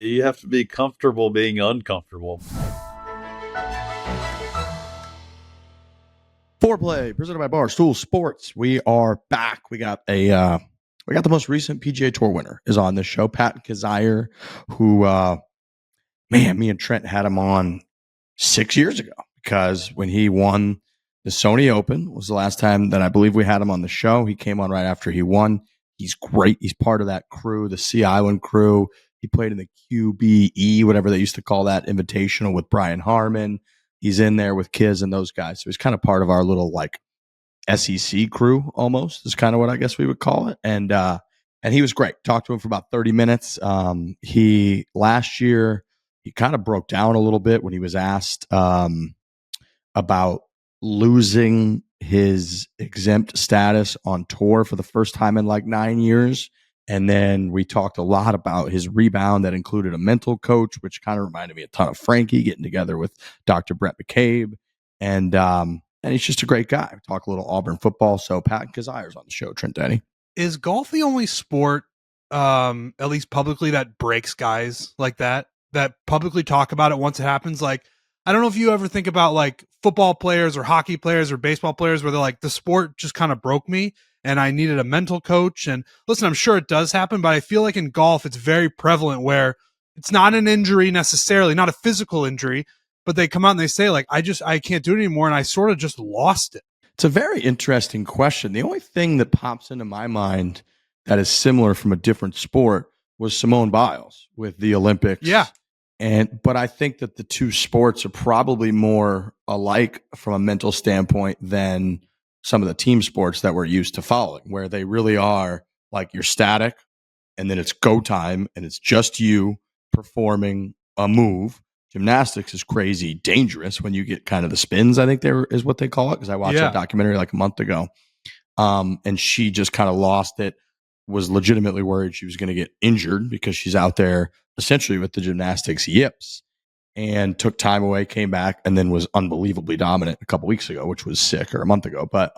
You have to be comfortable being uncomfortable. Foreplay presented by Barstool Sports. We are back. We got the most recent PGA Tour winner is on this show, Patton Kizzire, who man, me and Trent had him on 6 years ago because when he won the Sony Open was the last time that I believe we had him on the show. He came on right after he won. He's great. He's part of that crew, the Sea Island crew. He played in the QBE, whatever they used to call that, invitational with Brian Harmon. He's in there with Kiz and those guys. So he's kind of part of our little like SEC crew almost is kind of what I guess we would call it. And he was great. Talked to him for about 30 minutes. He last year, he kind of broke down a little bit when he was asked about losing his exempt status on tour for the first time in like 9 years. And then we talked a lot about his rebound that included a mental coach, which kind of reminded me a ton of Frankie getting together with Dr. Brett McCabe. And he's just a great guy. We talk a little Auburn football. So Patton Kizzire's on the show, Trent Denny. Is golf the only sport, at least publicly, that breaks guys like that publicly talk about it once it happens? Like, I don't know if you ever think about like football players or hockey players or baseball players where they're like, the sport just kind of broke me and I needed a mental coach. And listen, I'm sure it does happen, but I feel like in golf, it's very prevalent where it's not an injury necessarily, not a physical injury, but they come out and they say like, I can't do it anymore. And I sort of just lost it. It's a very interesting question. The only thing that pops into my mind that is similar from a different sport was Simone Biles with the Olympics. Yeah. But I think that the two sports are probably more alike from a mental standpoint than some of the team sports that we're used to following, where they really are like you're static and then it's go time and it's just you performing a move. Gymnastics is crazy dangerous when you get kind of the spins, I think there is what they call it, because I watched that documentary like a month ago. And she just kind of lost it, was legitimately worried she was going to get injured because she's out there essentially with the gymnastics yips, and took time away, came back, and then was unbelievably dominant a couple weeks ago, which was sick, or a month ago. But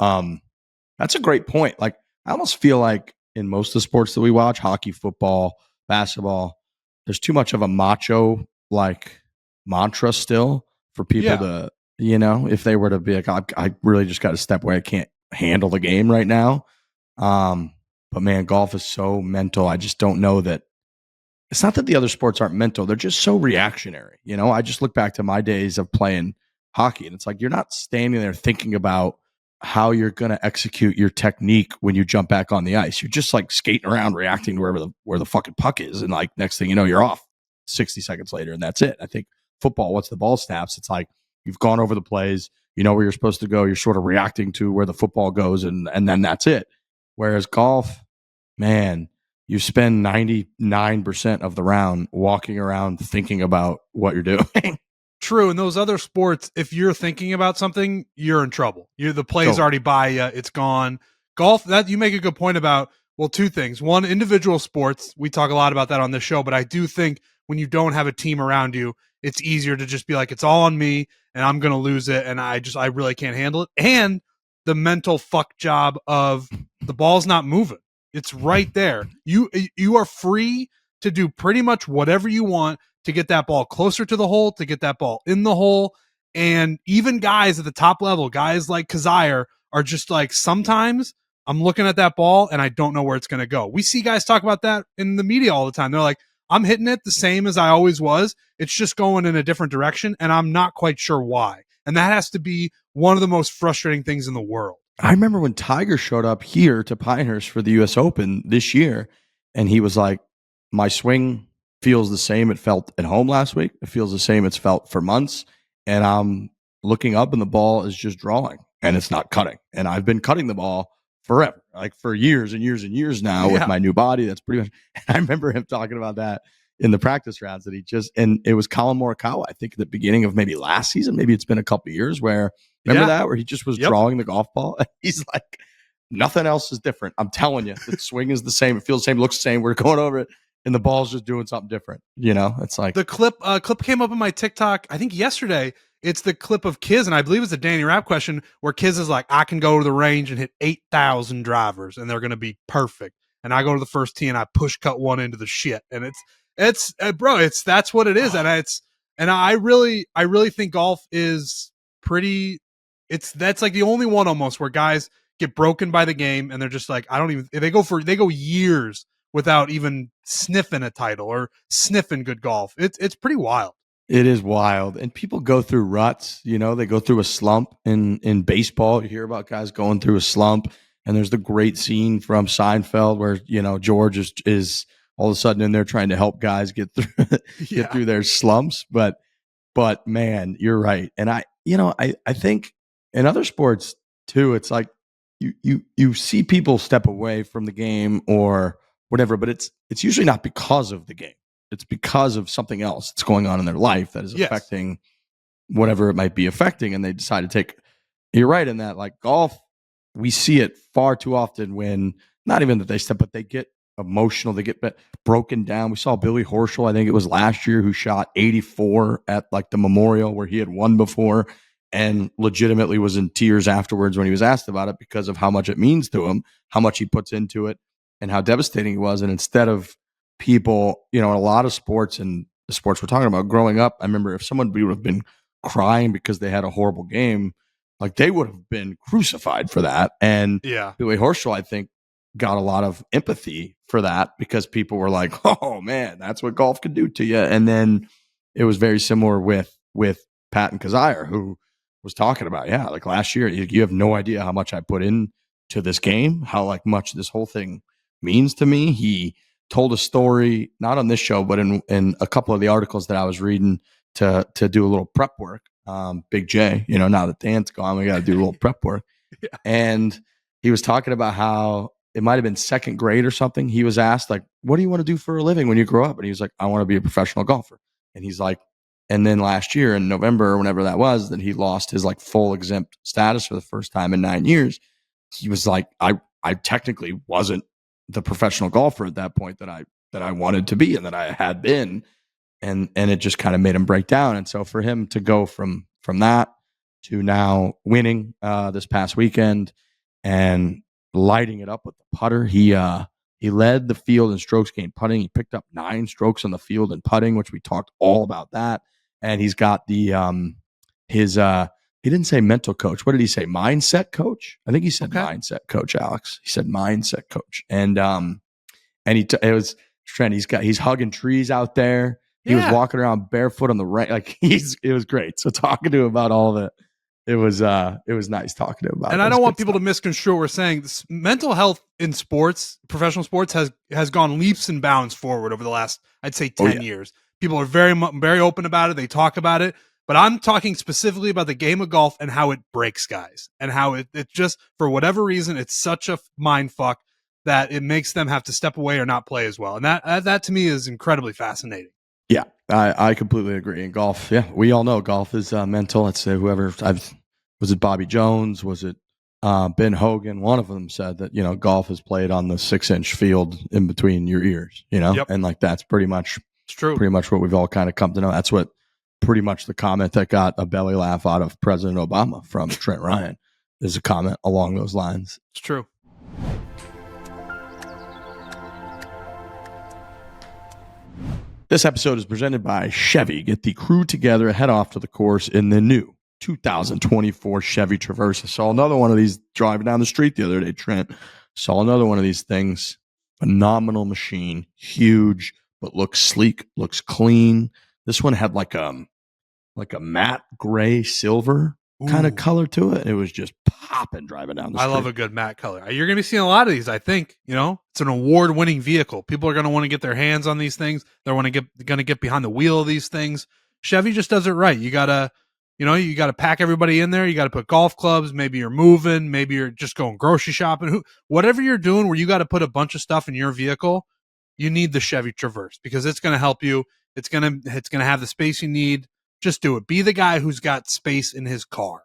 that's a great point. Like, I almost feel like in most of the sports that we watch, hockey, football, basketball, there's too much of a macho like mantra still for people to, you know, if they were to be like, I really just got to step away. I can't handle the game right now. But man, golf is so mental. I just don't know that. It's not that the other sports aren't mental. They're just so reactionary. You know, I just look back to my days of playing hockey, and it's like you're not standing there thinking about how you're going to execute your technique when you jump back on the ice. You're just like skating around, reacting to where the fucking puck is, and like next thing you know, you're off 60 seconds later, and that's it. I think football, once the ball snaps, it's like you've gone over the plays, you know where you're supposed to go. You're sort of reacting to where the football goes, and then that's it. Whereas golf, man, you spend 99% of the round walking around thinking about what you're doing. True. In those other sports, if you're thinking about something, you're in trouble. The play's already by you. It's gone. Golf, that you make a good point about, well, two things. One, individual sports. We talk a lot about that on this show, but I do think when you don't have a team around you, it's easier to just be like, it's all on me and I'm going to lose it. And I really can't handle it. And the mental fuck job of the ball's not moving. It's right there. You are free to do pretty much whatever you want to get that ball closer to the hole, to get that ball in the hole. And even guys at the top level, guys like Kizzire, are just like, sometimes I'm looking at that ball and I don't know where it's going to go. We see guys talk about that in the media all the time. They're like, I'm hitting it the same as I always was. It's just going in a different direction, and I'm not quite sure why. And that has to be one of the most frustrating things in the world. I remember when Tiger showed up here to Pinehurst for the U.S. Open this year, and he was like, my swing feels the same it felt at home last week. It feels the same it's felt for months. And I'm looking up and the ball is just drawing and it's not cutting. And I've been cutting the ball forever, like for years and years and years now with my new body. That's pretty much, I remember him talking about that in the practice rounds that he just, and it was Colin Morikawa, I think at the beginning of maybe last season, maybe it's been a couple of years where, remember that, where he just was drawing the golf ball. He's like, nothing else is different. I'm telling you, the swing is the same. It feels the same, looks the same. We're going over it. And the ball's just doing something different. You know, it's like the clip came up on my TikTok, I think yesterday. It's the clip of Kiz, and I believe it's a Danny Rapp question where Kiz is like, I can go to the range and hit 8,000 drivers and they're going to be perfect. And I go to the first tee and I push cut one into the shit. And It's bro, that's what it is, and I really think golf is pretty. That's like the only one almost where guys get broken by the game, and they're just like, I don't even. They go years without even sniffing a title or sniffing good golf. It's pretty wild. It is wild. And people go through ruts, they go through a slump in baseball. You hear about guys going through a slump, and there's the great scene from Seinfeld where, George is all of a sudden in there trying to help guys get through their slumps. But man, you're right. And I think in other sports too, it's like you see people step away from the game or whatever, but it's usually not because of the game. It's because of something else that's going on in their life that is affecting whatever it might be affecting. And they decide to take, you're right in that, like golf, we see it far too often when not even that they step, but they get emotional, they get broken down. We saw Billy Horschel, I think it was last year, who shot 84 at like the Memorial where he had won before and legitimately was in tears afterwards when he was asked about it because of how much it means to him, how much he puts into it and how devastating it was. And instead of people, in a lot of sports and the sports we're talking about growing up, I remember if someone would have been crying because they had a horrible game, like they would have been crucified for that. And Billy Horschel, I think, got a lot of empathy for that because people were like, oh man, that's what golf could do to you. And then it was very similar with Patton Kizzire, who was talking about, like last year, you have no idea how much I put in to this game, how like much this whole thing means to me. He told a story, not on this show, but in a couple of the articles that I was reading to do a little prep work. Big J, now that Dan's gone, we got to do a little prep work. And he was talking about how it might have been second grade or something. He was asked, like, what do you want to do for a living when you grow up? And he was like, I want to be a professional golfer. And he's like, and then last year in November or whenever that was, that he lost his like full exempt status for the first time in 9 years. He was like, I technically wasn't the professional golfer at that point that I wanted to be and that I had been. And it just kind of made him break down. And so for him to go from that to now winning this past weekend and lighting it up with the putter, he led the field in strokes gained putting. He picked up 9 strokes on the field in putting, which we talked all about that. And he's got the he didn't say mental coach. What did he say? Mindset coach? I think he said mindset coach, Alex. He said mindset coach. And it was Trent. He's hugging trees out there. He was walking around barefoot on the right. Like it was great. So talking to him about all of it, it was nice talking to him about. And I don't want people to misconstrue what we're saying. This mental health in sports, professional sports, has gone leaps and bounds forward over the last, I'd say, 10 years. People are very open about it. They talk about it. But I'm talking specifically about the game of golf and how it breaks guys and how it just, for whatever reason, it's such a mind fuck that it makes them have to step away or not play as well. And that to me is incredibly fascinating. Yeah, I completely agree. In golf, we all know golf is mental. Let's say was it Bobby Jones? Was it Ben Hogan? One of them said that, golf is played on the 6-inch field in between your ears, and like that's pretty much what we've all kind of come to know. That's what pretty much the comment that got a belly laugh out of President Obama from Trent Ryan is a comment along those lines. It's true. This episode is presented by Chevy. Get the crew together and head off to the course in the new 2024 Chevy Traverse. I saw another one of these driving down the street the other day, Trent. Saw another one of these things. Phenomenal machine. Huge, but looks sleek, looks clean. This one had like a matte gray silver kind of color to it. It was just popping driving down the street. I love a good matte color. You're going to be seeing a lot of these, I think. It's an award-winning vehicle. People are going to want to get their hands on these things. They're going to get behind the wheel of these things. Chevy just does it right. You got to pack everybody in there. You got to put golf clubs. Maybe you're moving. Maybe you're just going grocery shopping. Whatever you're doing where you got to put a bunch of stuff in your vehicle, you need the Chevy Traverse because it's going to help you. It's going to have the space you need. Just do it. Be the guy who's got space in his car.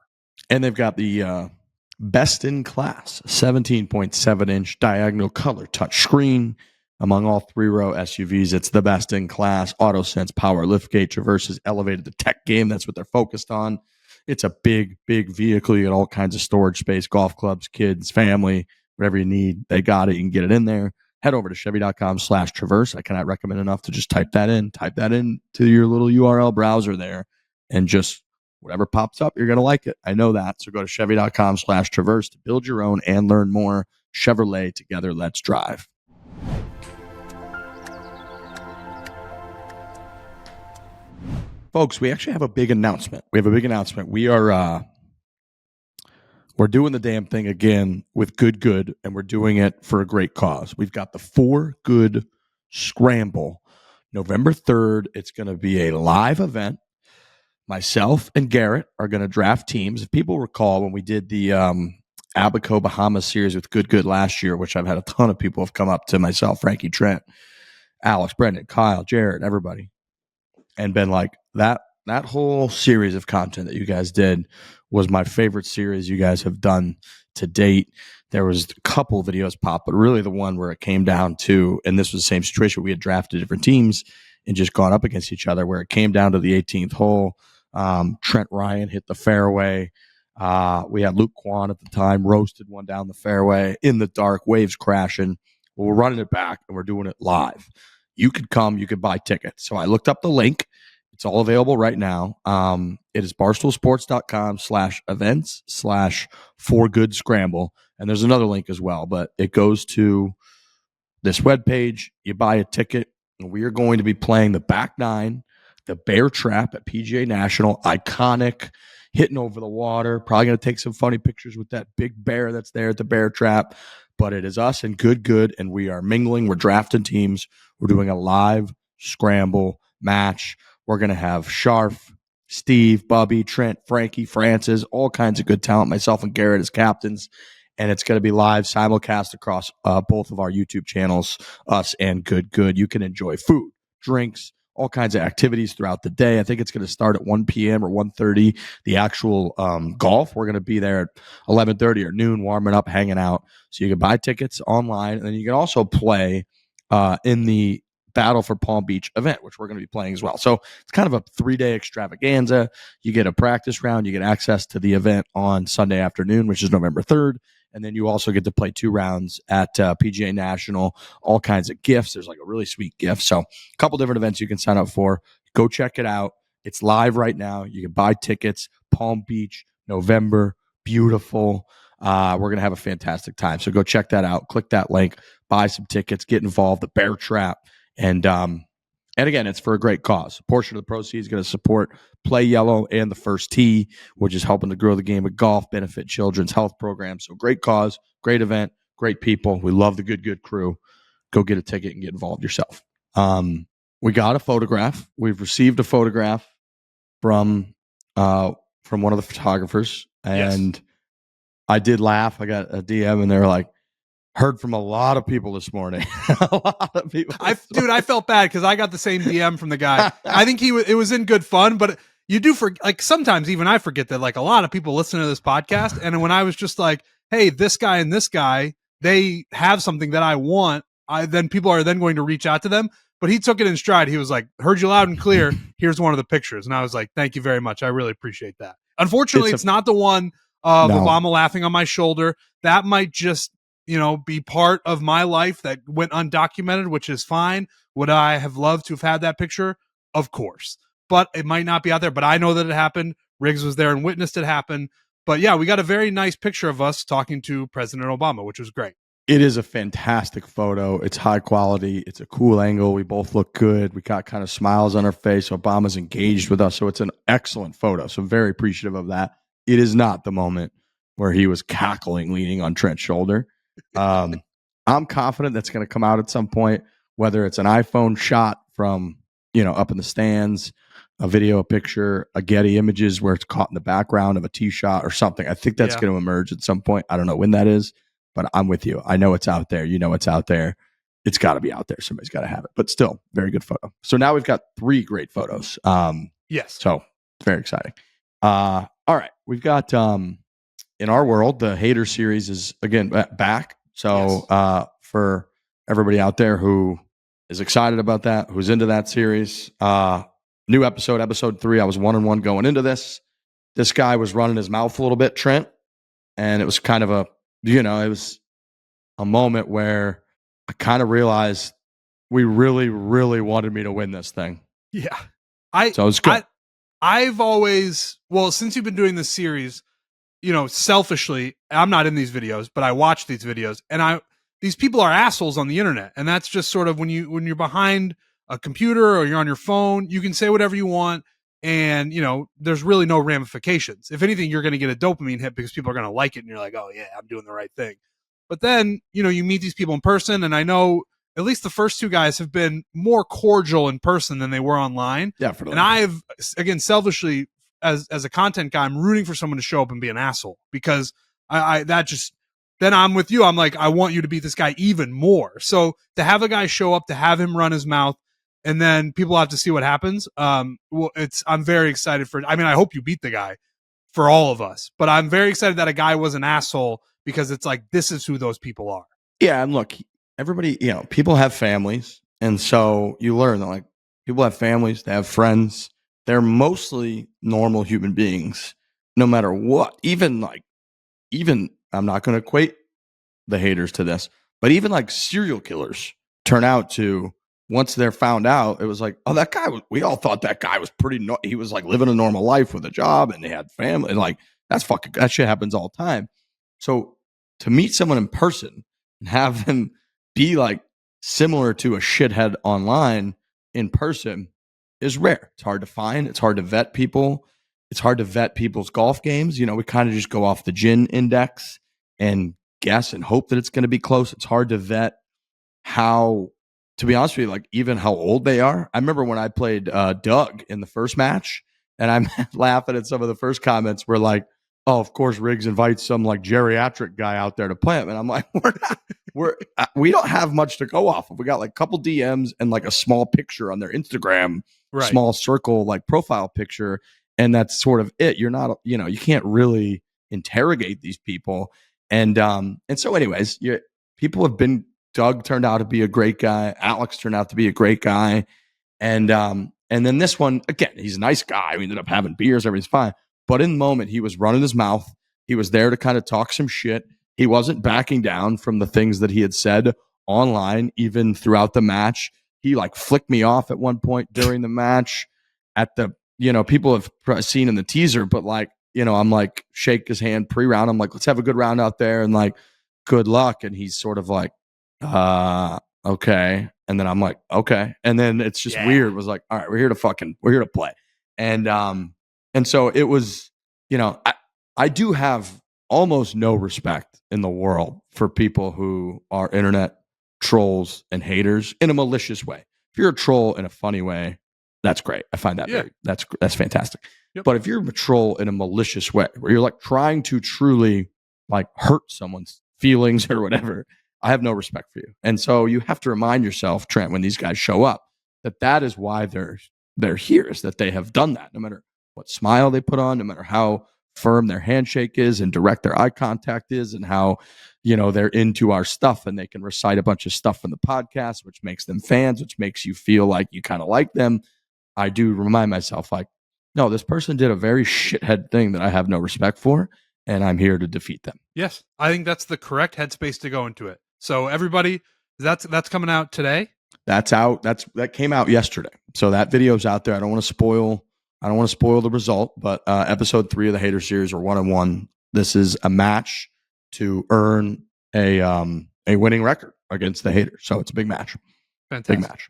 And they've got the best in class 17.7-inch diagonal color touchscreen. Among all 3-row SUVs, it's the best in class. AutoSense power liftgate traverses elevated the tech game. That's what they're focused on. It's a big, big vehicle. You get all kinds of storage space, golf clubs, kids, family, whatever you need. They got it. You can get it in there. head over to chevy.com/traverse. I cannot recommend enough to just type that in to your little URL browser there, and just whatever pops up, you're going to like it. I know that. So go to chevy.com/traverse to build your own and learn more. Chevrolet, together, let's drive. Folks, we actually have a big announcement. We are we're doing the damn thing again with Good, and we're doing it for a great cause. We've got the For Good Scramble, November 3rd. It's going to be a live event. Myself and Garrett are going to draft teams. If people recall, when we did the Abaco Bahamas series with Good last year, which I've had a ton of people have come up to myself, Frankie, Trent, Alex, Brendan, Kyle, Jared, everybody, and been like, that whole series of content that you guys did was my favorite series you guys have done to date. There was a couple videos pop, but really the one where it came down to, and this was the same situation, we had drafted different teams and just gone up against each other, where it came down to the 18th hole. Trent Ryan hit the fairway. We had Luke Kwan at the time, roasted one down the fairway in the dark, waves crashing. Well, we're running it back and we're doing it live. You could come, you could buy tickets. So I looked up the link. It's all available right now. It is barstoolsports.com/events/forgoodscramble. And there's another link as well, but it goes to this webpage. You buy a ticket, and we are going to be playing the back nine, the bear trap at PGA National, iconic, hitting over the water. Probably going to take some funny pictures with that big bear that's there at the bear trap. But it is us and Good, and we are mingling. We're drafting teams. We're doing a live scramble match. We're going to have Sharf, Steve, Bubby, Trent, Frankie, Francis, all kinds of good talent, myself and Garrett as captains. And it's going to be live simulcast across both of our YouTube channels, us and Good. You can enjoy food, drinks, all kinds of activities throughout the day. I think it's going to start at 1 p.m. or 1:30. The actual golf, we're going to be there at 11:30 or noon, warming up, hanging out. So you can buy tickets online, and then you can also play in the Battle for Palm Beach event, which we're going to be playing as well. So it's kind of a 3-day extravaganza. You get a practice round. You get access to the event on Sunday afternoon, which is November 3rd. And then you also get to play 2 rounds at PGA National, all kinds of gifts. There's like a really sweet gift. So a couple different events you can sign up for. Go check it out. It's live right now. You can buy tickets. Palm Beach, November, beautiful. We're going to have a fantastic time. So go check that out. Click that link, buy some tickets, get involved. The bear trap. And again, it's for a great cause. A portion of the proceeds is going to support Play Yellow and the First Tee, which is helping to grow the game of golf, benefit children's health programs. So great cause, great event, great people. We love the Good crew. Go get a ticket and get involved yourself. We got a photograph. We've received a photograph from one of the photographers, and yes. I did laugh. I got a DM, and they were like, heard from a lot of people this morning. A lot of people. Dude, I felt bad because I got the same DM from the guy. I think it was in good fun, but you do sometimes even I forget that like a lot of people listen to this podcast. And when I was just like, hey, this guy and this guy, they have something that I want. Then people are then going to reach out to them. But he took it in stride. He was like, heard you loud and clear. Here's one of the pictures. And I was like, thank you very much. I really appreciate that. Unfortunately, it's not the one of Obama laughing on my shoulder. That might just be part of my life that went undocumented, which is fine. Would I have loved to have had that picture? Of course. But it might not be out there. But I know that it happened. Riggs was there and witnessed it happen. But yeah, we got a very nice picture of us talking to President Obama, which was great. It is a fantastic photo. It's high quality. It's a cool angle. We both look good. We got kind of smiles on our face. Obama's engaged with us. So it's an excellent photo. So I'm very appreciative of that. It is not the moment where he was cackling, leaning on Trent's shoulder. I'm confident that's going to come out at some point, whether it's an iPhone shot from, up in the stands, a video, a picture, a Getty Images where it's caught in the background of a tee shot or something. I think that's going to emerge at some point. I don't know when that is, but I'm with you. I know it's out there. It's out there. It's got to be out there. Somebody's got to have it, but still very good photo. So now we've got 3 great photos. Yes. So it's very exciting. All right. We've got, in our world, the Hater series is again back. So for everybody out there who is excited about that, who's into that series, new episode 3. I was 1-1 going into this. This guy was running his mouth a little bit, Trent, and it was kind of it was a moment where I kind of realized we really, really wanted me to win this thing. Yeah. So it's good. I've always, well, since you've been doing this series, selfishly, I'm not in these videos, but I watch these videos, and these people are assholes on the internet. And that's just sort of when you're behind a computer or you're on your phone, you can say whatever you want. And, there's really no ramifications. If anything, you're going to get a dopamine hit because people are going to like it. And you're like, oh yeah, I'm doing the right thing. But then, you meet these people in person, and I know at least the first two guys have been more cordial in person than they were online. Definitely. And I've, again, selfishly, as a content guy, I'm rooting for someone to show up and be an asshole, because then I'm with you. I'm like, I want you to beat this guy even more. So to have a guy show up, to have him run his mouth, and then people have to see what happens. I'm very excited I hope you beat the guy for all of us, but I'm very excited that a guy was an asshole, because it's like, this is who those people are. Yeah. And look, everybody, people have families. And so you learn that, like, people have families, they have friends. They're mostly normal human beings, no matter what. Even I'm not going to equate the haters to this, but even like serial killers turn out to, once they're found out, it was like, oh, that guy we all thought that guy was he was like living a normal life with a job and they had family. And like, that shit happens all the time. So to meet someone in person and have them be like similar to a shithead online in person is rare. It's hard to find. It's hard to vet people. It's hard to vet people's golf games. We kind of just go off the gin index and guess and hope that it's going to be close. It's hard to vet how, to be honest with you, like even how old they are. I remember when I played Doug in the first match, and I'm laughing at some of the first comments were like, oh, of course Riggs invites some like geriatric guy out there to play him. And I'm like, we don't have much to go off of. We got like a couple DMs and like a small picture on their Instagram, Right. Small circle, like profile picture. And that's sort of it. You're not, you can't really interrogate these people. And so anyways, people have been, Doug turned out to be a great guy. Alex turned out to be a great guy. And then this one, again, he's a nice guy. We ended up having beers, everything's fine. But in the moment, he was running his mouth. He was there to kind of talk some shit. He wasn't backing down from the things that he had said online, even throughout the match. He like flicked me off at one point during the match at the, people have seen in the teaser, but like, I'm like, shake his hand pre-round. I'm like, let's have a good round out there and like, good luck. And he's sort of like, okay. And then I'm like, okay. And then it's just weird. It was like, all right, we're here to play. And so it was, I do have almost no respect in the world for people who are internet trolls and haters in a malicious way. If you're a troll in a funny way, that's great. I find that that's fantastic. Yep. But if you're a troll in a malicious way, where you're like trying to truly like hurt someone's feelings or whatever, I have no respect for you. And so you have to remind yourself, Trent, when these guys show up, that is why they're here, is that they have done that, no matter what smile they put on, no matter how firm their handshake is and direct their eye contact is, and how, they're into our stuff and they can recite a bunch of stuff from the podcast, which makes them fans, which makes you feel like you kind of like them. I do remind myself, like, no, this person did a very shithead thing that I have no respect for, and I'm here to defeat them. Yes, I think that's the correct headspace to go into it. So everybody, that's coming out today. That's out. That came out yesterday. So that video's out there. I don't want to spoil the result, but episode 3 of the Hater Series, or 1-on-1. This is a match to earn a winning record against the Haters. So it's a big match. Fantastic. Big match.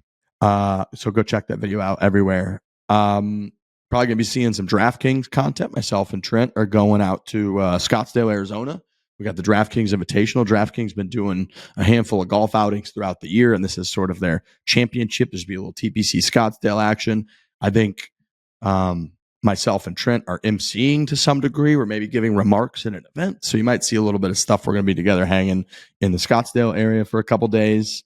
So go check that video out everywhere. Probably gonna be seeing some DraftKings content. Myself and Trent are going out to Scottsdale, Arizona. We got the DraftKings Invitational. DraftKings been doing a handful of golf outings throughout the year, and this is sort of their championship. There's be a little TPC Scottsdale action. I think myself and Trent are emceeing to some degree. We're maybe giving remarks in an event. So you might see a little bit of stuff. We're going to be together hanging in the Scottsdale area for a couple days.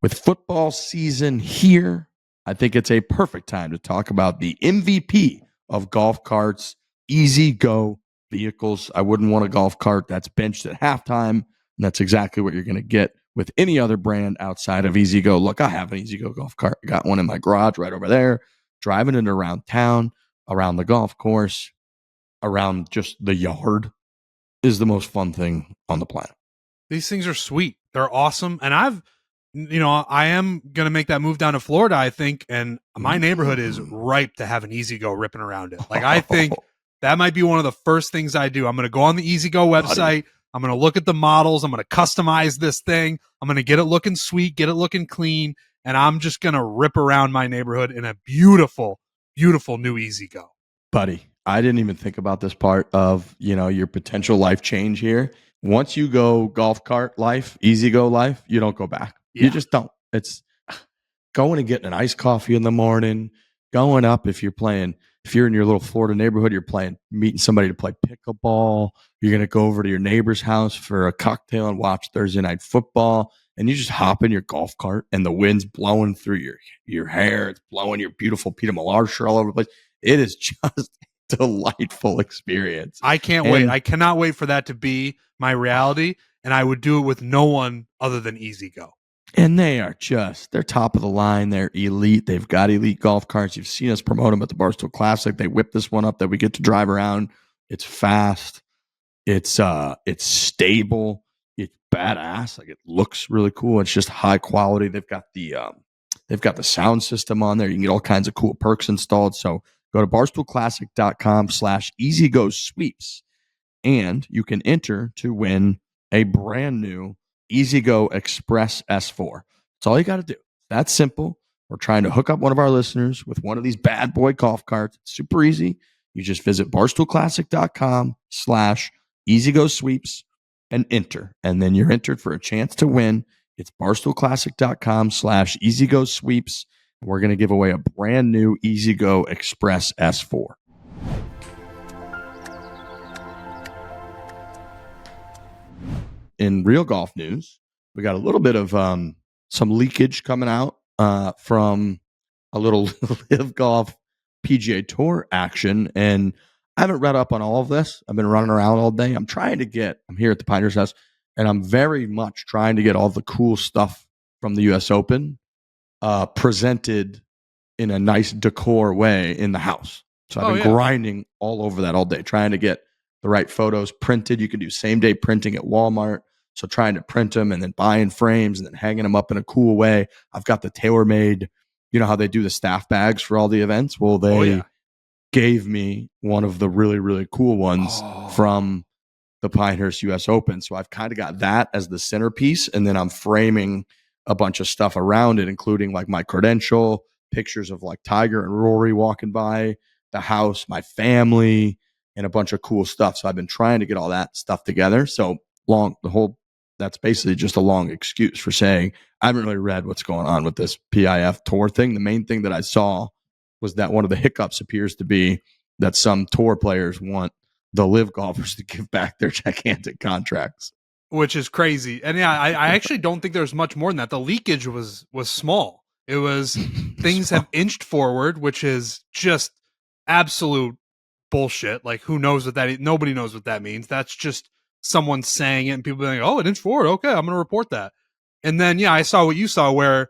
With football season here, I think it's a perfect time to talk about the MVP of golf carts, Easy Go vehicles. I wouldn't want a golf cart that's benched at halftime. And that's exactly what you're going to get with any other brand outside of Easy Go. Look, I have an Easy Go golf cart. I got one in my garage right over there, driving it around town, around the golf course, around just the yard. is the most fun thing on the planet. These things are sweet. They're awesome. And I am going to make that move down to Florida, I think. And my neighborhood is ripe to have an Easy Go ripping around it. Like, I think that might be one of the first things I do. I'm going to go on the Easy Go website. I'm going to look at the models. I'm going to customize this thing. I'm going to get it looking sweet, get it looking clean. And I'm just going to rip around my neighborhood in a beautiful, beautiful new Easy Go. Buddy, I didn't even think about this part of, your potential life change here. Once you go golf cart life, Easy Go life, you don't go back. Yeah. You just don't. It's going and getting an iced coffee in the morning, going up if you're in your little Florida neighborhood, you're meeting somebody to play pickleball. You're going to go over to your neighbor's house for a cocktail and watch Thursday night football. And you just hop in your golf cart and the wind's blowing through your hair. It's blowing your beautiful Peter Millar shirt all over the place. It is just a delightful experience. I can't wait. I cannot wait for that to be my reality. And I would do it with no one other than Easy Go. And they're top of the line. They're elite. They've got elite golf carts. You've seen us promote them at the Barstool Classic. They whip this one up that we get to drive around. It's fast. It's stable. It's badass. Like, it looks really cool. It's just high quality. They've got the sound system on there. You can get all kinds of cool perks installed. So go to barstoolclassic.com/EasyGoSweeps, and you can enter to win a brand new Easy Go Express S4. That's all you got to do. That's simple. We're trying to hook up one of our listeners with one of these bad boy golf carts. It's super easy. You just visit barstoolclassic.com/EasyGoSweeps and enter. And then you're entered for a chance to win. It's barstoolclassic.com/EasyGoSweeps. We're going to give away a brand new Easy Go Express S4. In real golf news, we got a little bit of some leakage coming out from a little LIV Golf PGA Tour action. And I haven't read up on all of this. I've been running around all day. I'm here at the Pinehurst House, and I'm very much trying to get all the cool stuff from the US Open presented in a nice decor way in the house. So I've been grinding all over that all day, trying to get the right photos printed. You can do same day printing at Walmart. So trying to print them and then buying frames and then hanging them up in a cool way. I've got the tailor-made, you know how they do the staff bags for all the events? Well, they gave me one of the really, really cool ones from the Pinehurst US Open. So I've kind of got that as the centerpiece, and then I'm framing a bunch of stuff around it, including like my credential, pictures of like Tiger and Rory walking by the house, my family, and a bunch of cool stuff. So I've been trying to get all that stuff together. So that's basically just a long excuse for saying I haven't really read what's going on with this PIF tour thing. The main thing that I saw was that one of the hiccups appears to be that some tour players want the LIV golfers to give back their gigantic contracts, which is crazy. And I actually don't think there's much more than that. The leakage was small. It was things have inched forward, which is just absolute bullshit. Like, who knows what that? Nobody knows what that means. That's just someone saying it and people being like, oh, it inched forward. Okay, I'm going to report that. And then, I saw what you saw where,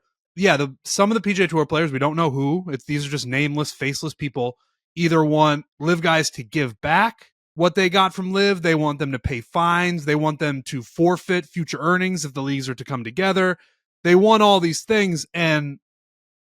some of the PGA Tour players, we don't know who. These are just nameless, faceless people, either want LIV guys to give back what they got from LIV. They want them to pay fines. They want them to forfeit future earnings if the leagues are to come together. They want all these things. And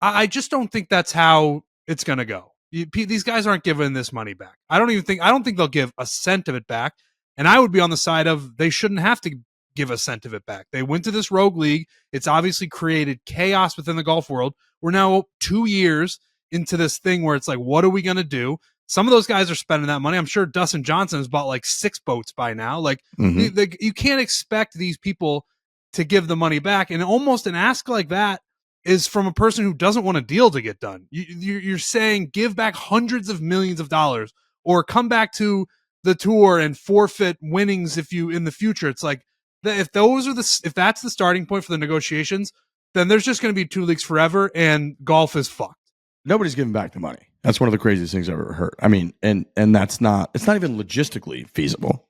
I just don't think that's how it's going to go. These guys aren't giving this money back. I don't think they'll give a cent of it back. And I would be on the side of they shouldn't have to give a cent of it back. They went to this rogue league. It's obviously created chaos within the golf world. We're now 2 years into this thing where it's like, what are we going to do? Some of those guys are spending that money. I'm sure Dustin Johnson has bought like 6 boats by now. Like, you can't expect these people to give the money back. And almost an ask like that is from a person who doesn't want a deal to get done. You're saying give back hundreds of millions of dollars or come back to the tour and forfeit winnings if you in the future. It's like, if that's the starting point for the negotiations, then there's just going to be 2 leagues forever and golf is fucked. Nobody's giving back the money. That's one of the craziest things I've ever heard. I mean, and it's not even logistically feasible,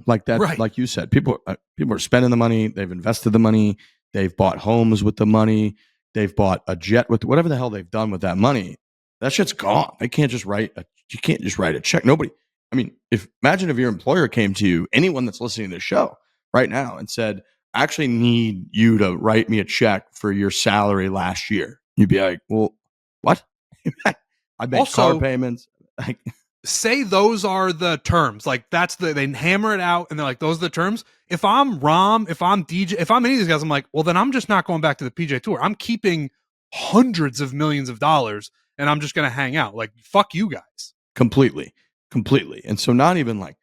like that, right. Like you said, people are spending the money. They've invested the money. They've bought homes with the money. They've bought a jet with whatever the hell they've done with that money. That shit's gone. You can't just write a check. Nobody, I mean, imagine if your employer came to you, anyone that's listening to the show right now, and said, I actually need you to write me a check for your salary last year. You'd be like, well, what? I made Also, car payments. Like, say those are the terms. Like they hammer it out and they're like, those are the terms. If I'm Rom, if I'm DJ, if I'm any of these guys, I'm like, well, then I'm just not going back to the PGA Tour. I'm keeping hundreds of millions of dollars and I'm just going to hang out. Like, fuck you guys. Completely. And so not even like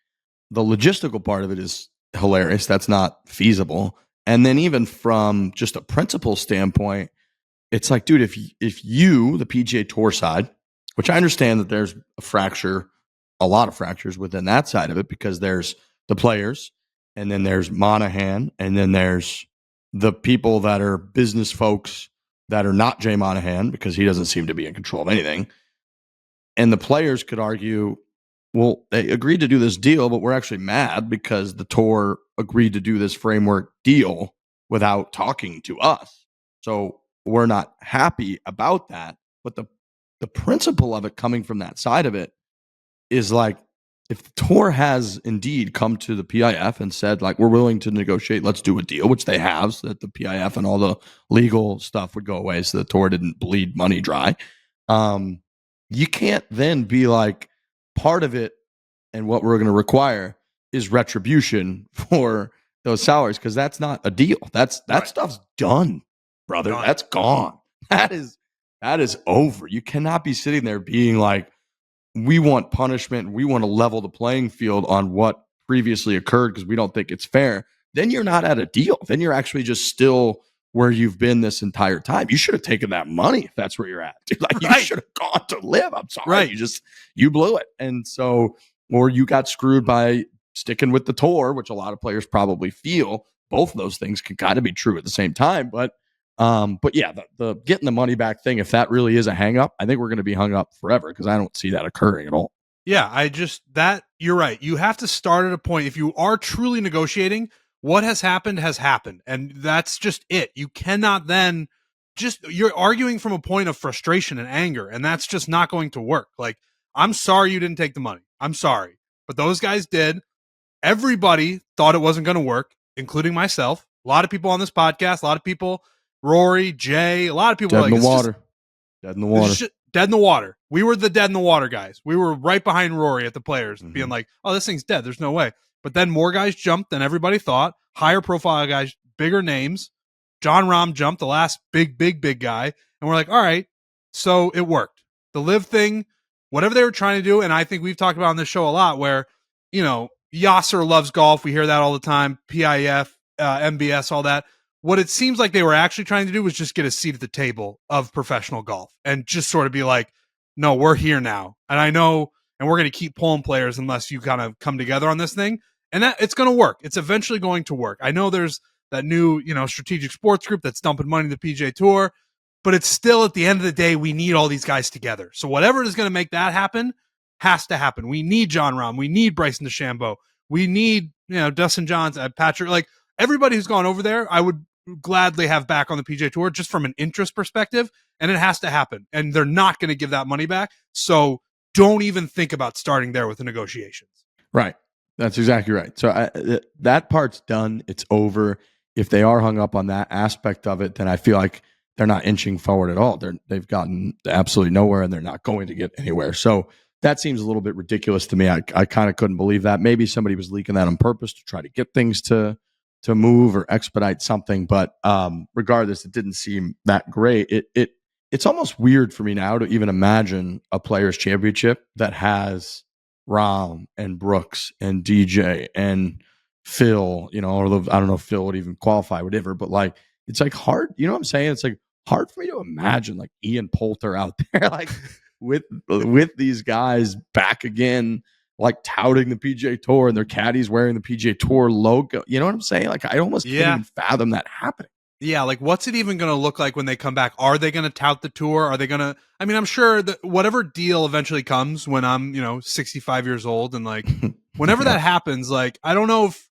the logistical part of it is hilarious. That's not feasible. And then even from just a principle standpoint, it's like, dude, if you, the PGA Tour side, which I understand that there's a lot of fractures within that side of it, because there's the players, and then there's Monahan, and then there's the people that are business folks that are not Jay Monahan, because he doesn't seem to be in control of anything. And the players could argue, well, they agreed to do this deal, but we're actually mad because the tour agreed to do this framework deal without talking to us. So we're not happy about that. But the principle of it coming from that side of it is like, if the tour has indeed come to the PIF and said, like, we're willing to negotiate, let's do a deal, which they have, so that the PIF and all the legal stuff would go away so the tour didn't bleed money dry. You can't then be like, part of it and what we're going to require is retribution for those salaries, because that's not a deal. That right. Stuff's done, brother. Done. That's gone. That is over. You cannot be sitting there being like, we want punishment. We want to level the playing field on what previously occurred because we don't think it's fair. Then you're not at a deal. Then you're actually just still where you've been this entire time. You should have taken that money if that's where you're at. Dude, like, right. You should have gone to LIV. I'm sorry. Right. You blew it. And so, or you got screwed by sticking with the tour, which a lot of players probably feel. Both of those things can kind of be true at the same time. But yeah, the getting the money back thing, if that really is a hang up, I think we're going to be hung up forever, because I don't see that occurring at all. Yeah, you're right. You have to start at a point. If you are truly negotiating, what has happened. And that's just it. You cannot then you're arguing from a point of frustration and anger, and that's just not going to work. Like, I'm sorry you didn't take the money. I'm sorry. But those guys did. Everybody thought it wasn't going to work, including myself. A lot of people on this podcast, a lot of people, Rory, Jay, a lot of people dead in the water. Dead in the water. Dead in the water. We were the dead in the water guys. We were right behind Rory at the players, being like, oh, this thing's dead. There's no way. But then more guys jumped than everybody thought. Higher profile guys, bigger names. John Rahm jumped, the last big guy. And we're like, all right, so it worked. The LIV thing, whatever they were trying to do, and I think we've talked about on this show a lot, where, Yasser loves golf. We hear that all the time. PIF, MBS, all that. What it seems like they were actually trying to do was just get a seat at the table of professional golf and just sort of be like, no, we're here now. And I know, and we're going to keep pulling players unless you kind of come together on this thing. And that it's going to work. It's eventually going to work. I know there's that new, strategic sports group that's dumping money in the PGA Tour, but it's still, at the end of the day, we need all these guys together. So whatever is going to make that happen has to happen. We need John Rahm. We need Bryson DeChambeau. We need, Dustin Johnson, Patrick, like everybody who's gone over there, I would gladly have back on the PGA Tour just from an interest perspective, and it has to happen. And they're not going to give that money back. So don't even think about starting there with the negotiations. Right. That's exactly right. So that part's done. It's over. If they are hung up on that aspect of it, then I feel like they're not inching forward at all. They've gotten absolutely nowhere, and they're not going to get anywhere. So that seems a little bit ridiculous to me. I kind of couldn't believe that. Maybe somebody was leaking that on purpose to try to get things to move or expedite something. But regardless, it didn't seem that great. It's almost weird for me now to even imagine a Players Championship that has Rahm and Brooks and DJ and Phil, although I don't know if Phil would even qualify, whatever, but like, it's like hard, you know what I'm saying? It's like hard for me to imagine like Ian Poulter out there, like with these guys back again, like touting the PGA Tour and their caddies wearing the PGA Tour logo. You know what I'm saying? Like, I almost can't even fathom that happening. Yeah, like what's it even going to look like when they come back? Are they going to tout the tour? Are they going to? I mean, I'm sure that whatever deal eventually comes when I'm, 65 years old, and like whenever that happens, like I don't know if,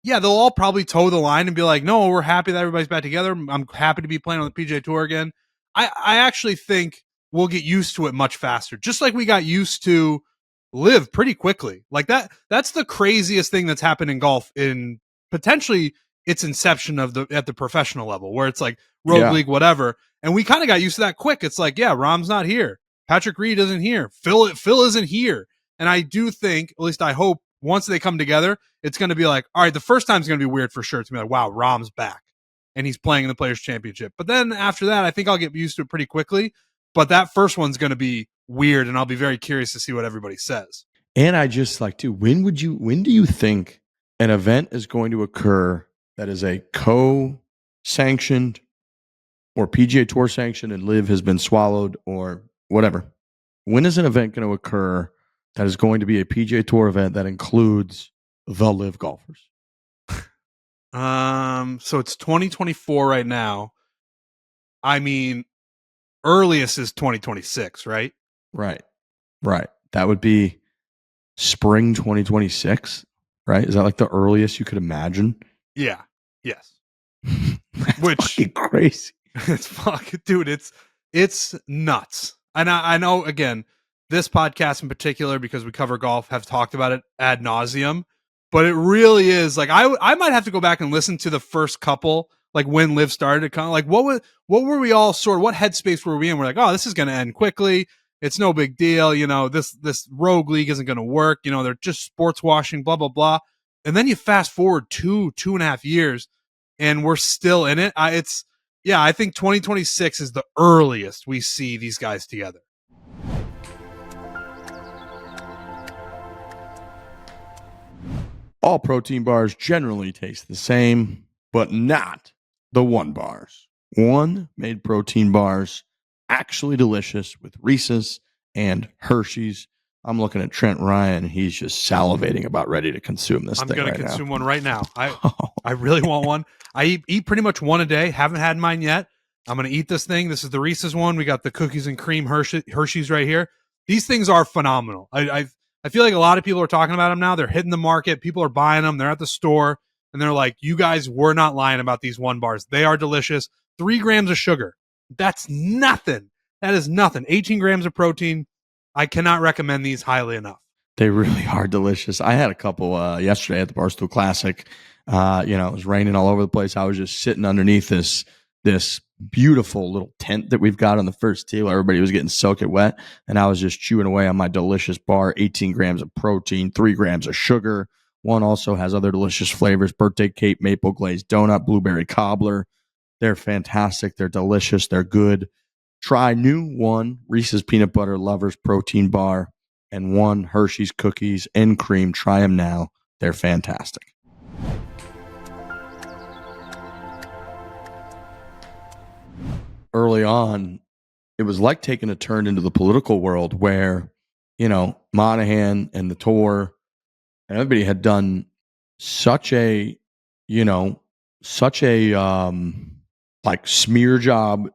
they'll all probably toe the line and be like, no, we're happy that everybody's back together. I'm happy to be playing on the PGA Tour again. I actually think we'll get used to it much faster, just like we got used to LIV pretty quickly. Like that's the craziest thing that's happened in golf in potentially its inception at the professional level, where it's like Rogue League, whatever. And we kind of got used to that quick. It's like, yeah, Rahm's not here. Patrick Reed isn't here. Phil isn't here. And I do think, at least I hope, once they come together, it's going to be like, all right, the first time's going to be weird for sure. It's going to be like, wow, Rahm's back and he's playing in the Players Championship. But then after that, I think I'll get used to it pretty quickly. But that first one's going to be weird, and I'll be very curious to see what everybody says. And I just like to, when do you think an event is going to occur that is a co-sanctioned or PGA Tour sanctioned and LIV has been swallowed or whatever? When is an event going to occur that is going to be a PGA Tour event that includes the LIV golfers? So it's 2024 right now. I mean, earliest is 2026, right? Right. That would be spring 2026, right? Is that like the earliest you could imagine? Yeah. Yes. Which crazy. It's fucking, dude. It's nuts. And I know, again, this podcast in particular, because we cover golf, have talked about it ad nauseum. But it really is like I might have to go back and listen to the first couple, like when LIV started. Kind of like what were we all what headspace were we in? We're like, oh, this is going to end quickly. It's no big deal. You know, this rogue league isn't going to work. You know, they're just sports washing, blah, blah, blah. And then you fast forward 2.5 years and we're still in it. I think 2026 is the earliest we see these guys together. All protein bars generally taste the same, but not the One bars. One made protein bars actually delicious with Reese's and Hershey's. I'm looking at Trent Ryan. He's just salivating about ready to consume this thing. I'm going to consume one right now. I really want one. I eat pretty much one a day. Haven't had mine yet. I'm going to eat this thing. This is the Reese's one. We got the cookies and cream Hershey's right here. These things are phenomenal. I feel like a lot of people are talking about them now. They're hitting the market. People are buying them. They're at the store. And they're like, you guys were not lying about these One bars. They are delicious. 3 grams of sugar. That's nothing. That is nothing. 18 grams of protein. I cannot recommend these highly enough. They really are delicious. I had a couple yesterday at the Barstool Classic. It was raining all over the place. I was just sitting underneath this beautiful little tent that we've got on the first tee where everybody was getting soaking wet. And I was just chewing away on my delicious bar, 18 grams of protein, 3 grams of sugar. One also has other delicious flavors, birthday cake, maple glazed donut, blueberry cobbler. They're fantastic. They're delicious. They're good. Try new one Reese's Peanut Butter Lovers Protein Bar and one Hershey's Cookies and Cream. Try them now. They're fantastic. Early on, it was like taking a turn into the political world where, Monahan and the tour and everybody had done such a smear job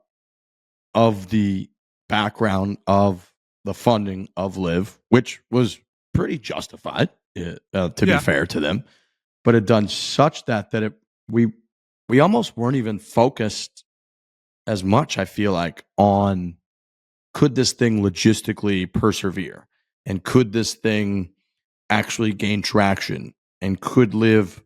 of the background of the funding of LIV, which was pretty justified, to be fair to them, but it done such that we almost weren't even focused as much, I feel like, on could this thing logistically persevere and could this thing actually gain traction and could LIV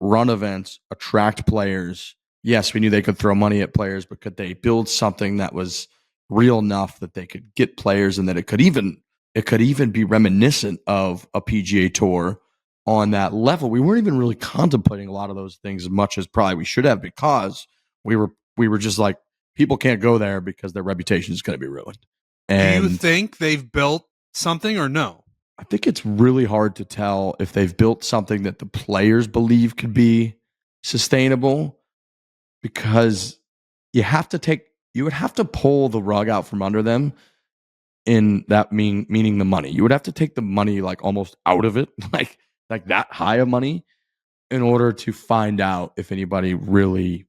run events, attract players. Yes, we knew they could throw money at players, but could they build something that was real enough that they could get players and that it could even be reminiscent of a PGA Tour on that level? We weren't even really contemplating a lot of those things as much as probably we should have, because we were just like, people can't go there because their reputation is going to be ruined. And do you think they've built something or no? I think it's really hard to tell if they've built something that the players believe could be sustainable, because you would have to pull the rug out from under them, in that meaning the money. You would have to take the money like almost out of it, like that high of money, in order to find out if anybody really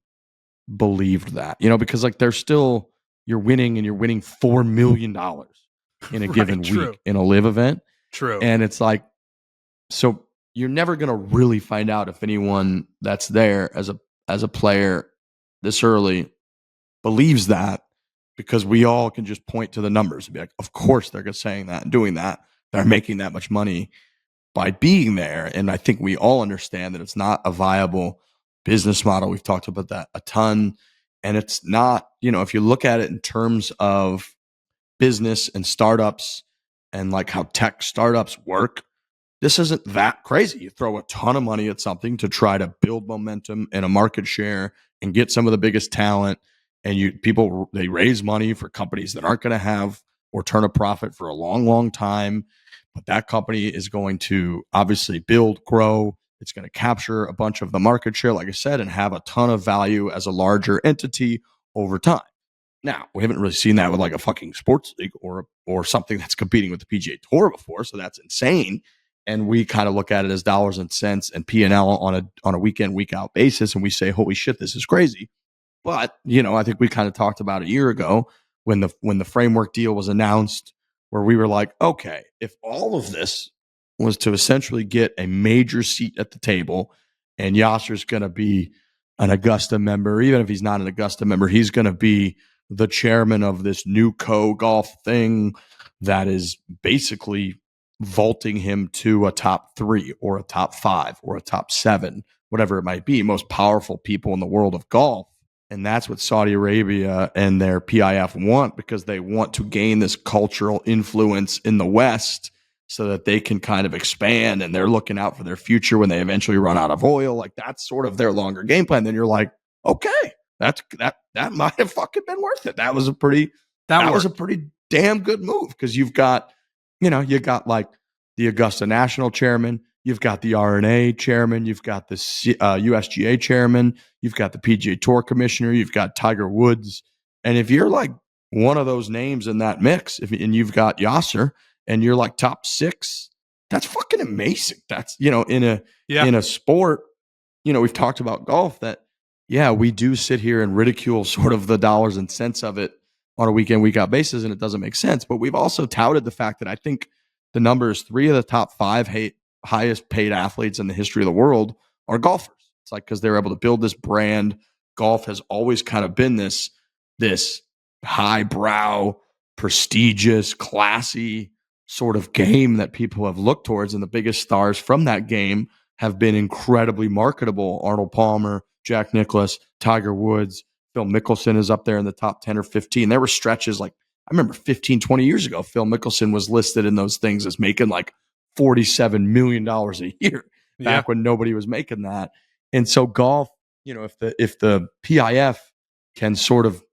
believed that, because like you're winning $4 million in a given week in a LIV event. True. And it's like, so you're never going to really find out if anyone that's there as a player this early believes that, because we all can just point to the numbers and be like, of course they're saying that and doing that. that are making that much money by being there. And I think we all understand that it's not a viable business model. We've talked about that a ton. And it's not, if you look at it in terms of business and startups and like how tech startups work, this isn't that crazy. You throw a ton of money at something to try to build momentum and a market share and get some of the biggest talent. And they raise money for companies that aren't going to have or turn a profit for a long, long time. But that company is going to obviously build, grow. It's going to capture a bunch of the market share, like I said, and have a ton of value as a larger entity over time. Now, we haven't really seen that with like a fucking sports league or something that's competing with the PGA Tour before, so that's insane. And we kind of look at it as dollars and cents and P&L on a week in, week out basis, and we say, holy shit, this is crazy. But, I think we kind of talked about a year ago when the framework deal was announced, where we were like, okay, if all of this was to essentially get a major seat at the table, and Yasser's going to be an Augusta member, even if he's not an Augusta member, he's going to be the chairman of this new golf thing that is basically vaulting him to a top 3 or a top 5 or a top 7, whatever it might be, most powerful people in the world of golf. And that's what Saudi Arabia and their PIF want, because they want to gain this cultural influence in the West so that they can kind of expand, and they're looking out for their future when they eventually run out of oil. Like, that's sort of their longer game plan. Then you're like, okay, that might have fucking been worth it. That was a pretty damn good move, because you've got, you got like the Augusta National chairman, you've got the RNA chairman, you've got the USGA chairman, you've got the PGA Tour commissioner, you've got Tiger Woods. And if you're like one of those names in that mix, and you've got Yasser and you're like top 6, that's fucking amazing. That's, in a sport, we've talked about golf that, yeah, we do sit here and ridicule sort of the dollars and cents of it on a week in, week out basis, and it doesn't make sense. But we've also touted the fact that I think the numbers 3 of the top 5 highest paid athletes in the history of the world are golfers. It's like, because they're able to build this brand. Golf has always kind of been this highbrow, prestigious, classy sort of game that people have looked towards. And the biggest stars from that game have been incredibly marketable. Arnold Palmer, Jack Nicklaus, Tiger Woods, Phil Mickelson is up there in the top 10 or 15. There were stretches like, I remember 15, 20 years ago, Phil Mickelson was listed in those things as making like $47 million a year back when nobody was making that. And so golf, if the PIF can sort of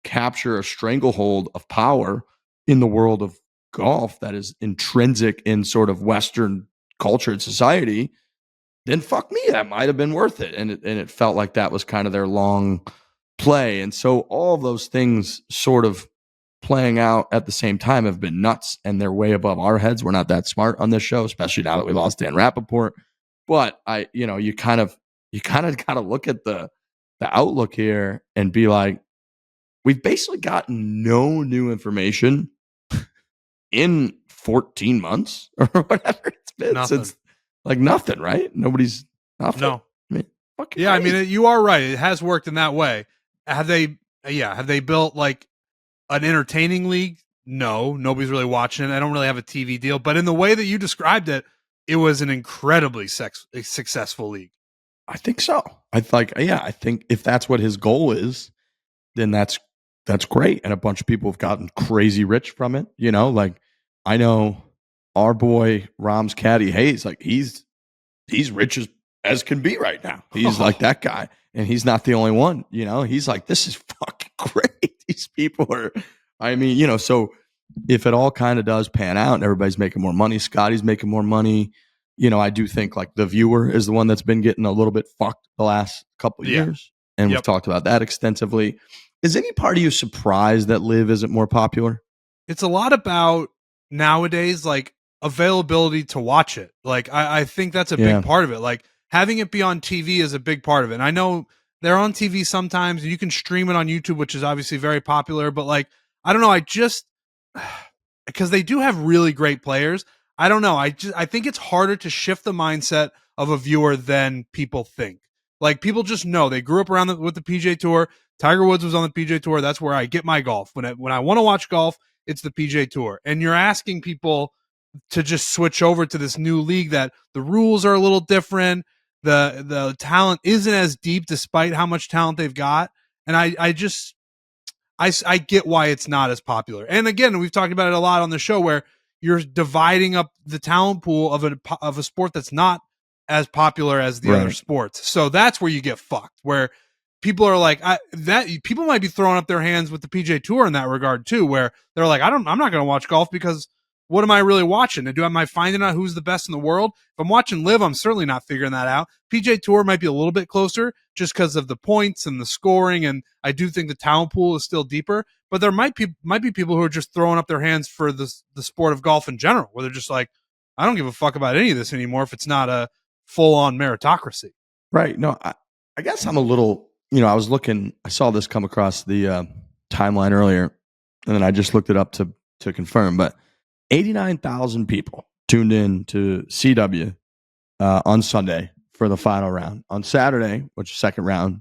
capture a stranglehold of power in the world of golf that is intrinsic in sort of Western culture and society, then fuck me, that might have been worth it. And it felt like that was kind of their long play. And so all of those things sort of playing out at the same time have been nuts, and they're way above our heads. We're not that smart on this show, especially now that we lost Dan Rappaport. But you kind of got to look at the outlook here and be like, we've basically gotten no new information in 14 months or whatever it's been. Nothing. Since like nothing, right? Nobody's nothing. No. I mean, yeah, crazy. I mean, you are right. It has worked in that way. Have they built like an entertaining league? No, nobody's really watching it. I don't really have a TV deal, but in the way that you described it, it was an incredibly successful league. I think so. I think if that's what his goal is, then that's great. And a bunch of people have gotten crazy rich from it. Like I know our boy Rom's caddy Hayes, like he's rich as can be right now. He's like that guy. And he's not the only one, he's like, this is fucking great. These people are, so if it all kind of does pan out and everybody's making more money, Scotty's making more money, I do think like the viewer is the one that's been getting a little bit fucked the last couple of years. And we've talked about that extensively. Is any part of you surprised that LIV isn't more popular? It's a lot about nowadays, like availability to watch it. Like, I think that's a big part of it. Like having it be on TV is a big part of it. And I know they're on TV sometimes and you can stream it on YouTube, which is obviously very popular, but like, I don't know. Because they do have really great players. I don't know. I think it's harder to shift the mindset of a viewer than people think. Like people just know they grew up around with the PGA Tour. Tiger Woods was on the PGA Tour. That's where I get my golf. When I want to watch golf, it's the PGA Tour. And you're asking people to just switch over to this new league that the rules are a little different. The talent isn't as deep despite how much talent they've got. And I get why it's not as popular. And again, we've talked about it a lot on the show where you're dividing up the talent pool of a sport that's not as popular as the other sports. So that's where you get fucked, where people are like people might be throwing up their hands with the PGA Tour in that regard too, where they're like, I'm not going to watch golf because what am I really watching? Am I finding out who's the best in the world? If I'm watching LIV, I'm certainly not figuring that out. PGA Tour might be a little bit closer just because of the points and the scoring, and I do think the talent pool is still deeper. But there might be people who are just throwing up their hands for the sport of golf in general, where they're just like, I don't give a fuck about any of this anymore if it's not a full-on meritocracy. Right. No, I guess I'm a little, I was looking, I saw this come across the timeline earlier, and then I just looked it up to confirm, but 89,000 people tuned in to CW on Sunday for the final round. On Saturday, which is second round,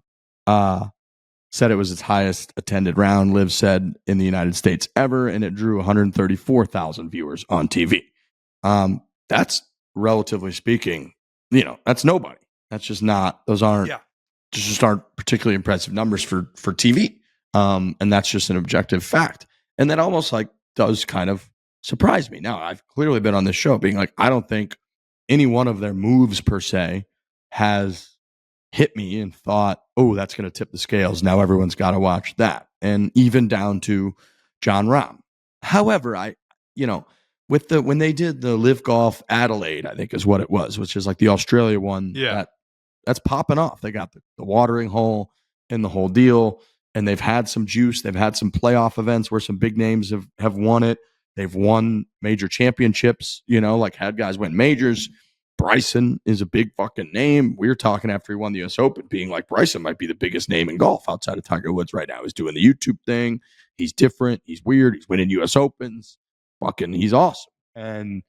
said it was its highest attended round, LIV said, in the United States ever, and it drew 134,000 viewers on TV. That's, relatively speaking, that's nobody. That's just not, those aren't, just aren't particularly impressive numbers for TV. And that's just an objective fact. And that almost like does kind of surprise me. Now, I've clearly been on this show being like, I don't think any one of their moves per se has hit me and thought, oh, that's going to tip the scales. Now everyone's got to watch that. And even down to Jon Rahm. However, when they did the LIV Golf Adelaide, I think is what it was, which is like the Australia one. Yeah. That's popping off. They got the watering hole and the whole deal. And they've had some juice. They've had some playoff events where some big names have won it. They've won major championships, like had guys win majors. Bryson is a big fucking name. We were talking after he won the US Open, being like, Bryson might be the biggest name in golf outside of Tiger Woods right now. He's doing the YouTube thing. He's different. He's weird. He's winning US Opens. Fucking, he's awesome. And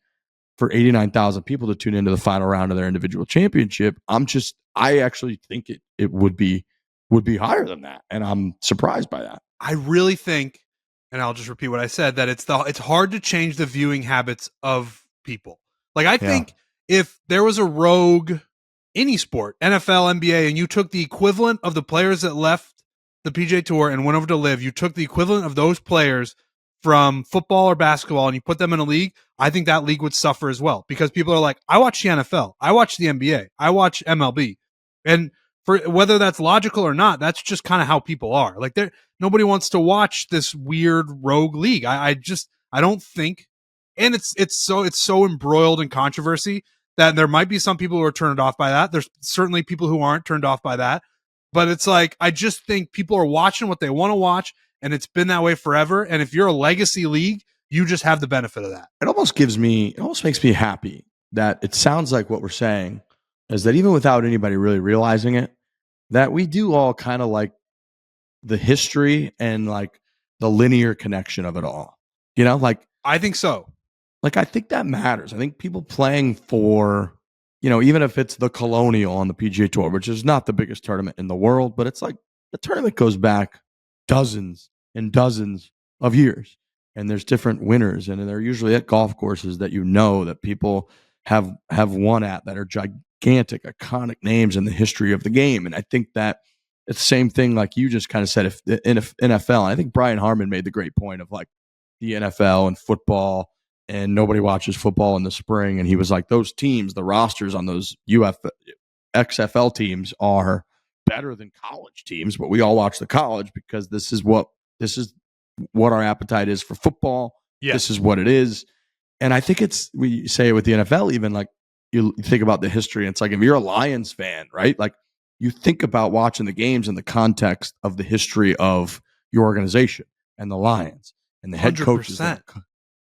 for 89,000 people to tune into the final round of their individual championship, I actually think it would be higher than that. And I'm surprised by that. I really think, and I'll just repeat what I said, that it's hard to change the viewing habits of people. Like, I think if there was a rogue, any sport, NFL, NBA, and you took the equivalent of the players that left the PGA Tour and went over to LIV, you took the equivalent of those players from football or basketball and you put them in a league, I think that league would suffer as well, because people are like, I watch the NFL, I watch the NBA, I watch MLB. And for whether that's logical or not, that's just kind of how people are. Like, nobody wants to watch this weird rogue league. I don't think, and it's so embroiled in controversy that there might be some people who are turned off by that. There's certainly people who aren't turned off by that, but it's like, I just think people are watching what they want to watch, and it's been that way forever. And if you're a legacy league, you just have the benefit of that. It almost makes me happy that it sounds like what we're saying is that even without anybody really realizing it, that we do all kind of like the history and like the linear connection of it all. Like, I think so. Like, I think that matters. I think people playing for, even if it's the Colonial on the PGA Tour, which is not the biggest tournament in the world, but it's like the tournament goes back dozens and dozens of years. And there's different winners, and they're usually at golf courses that that people have won at, that are gigantic, iconic names in the history of the game. And I think that it's the same thing, like you just kind of said, if the NFL, and I think Brian Harmon made the great point of like the NFL and football, and nobody watches football in the spring. And he was like, those teams, the rosters on those XFL teams are better than college teams, but we all watch the college because this is what our appetite is for football. Yeah. This is what it is. And I think we say it with the NFL, even like you think about the history. And it's like, if you're a Lions fan, right? Like, you think about watching the games in the context of the history of your organization and the Lions and the head coaches, and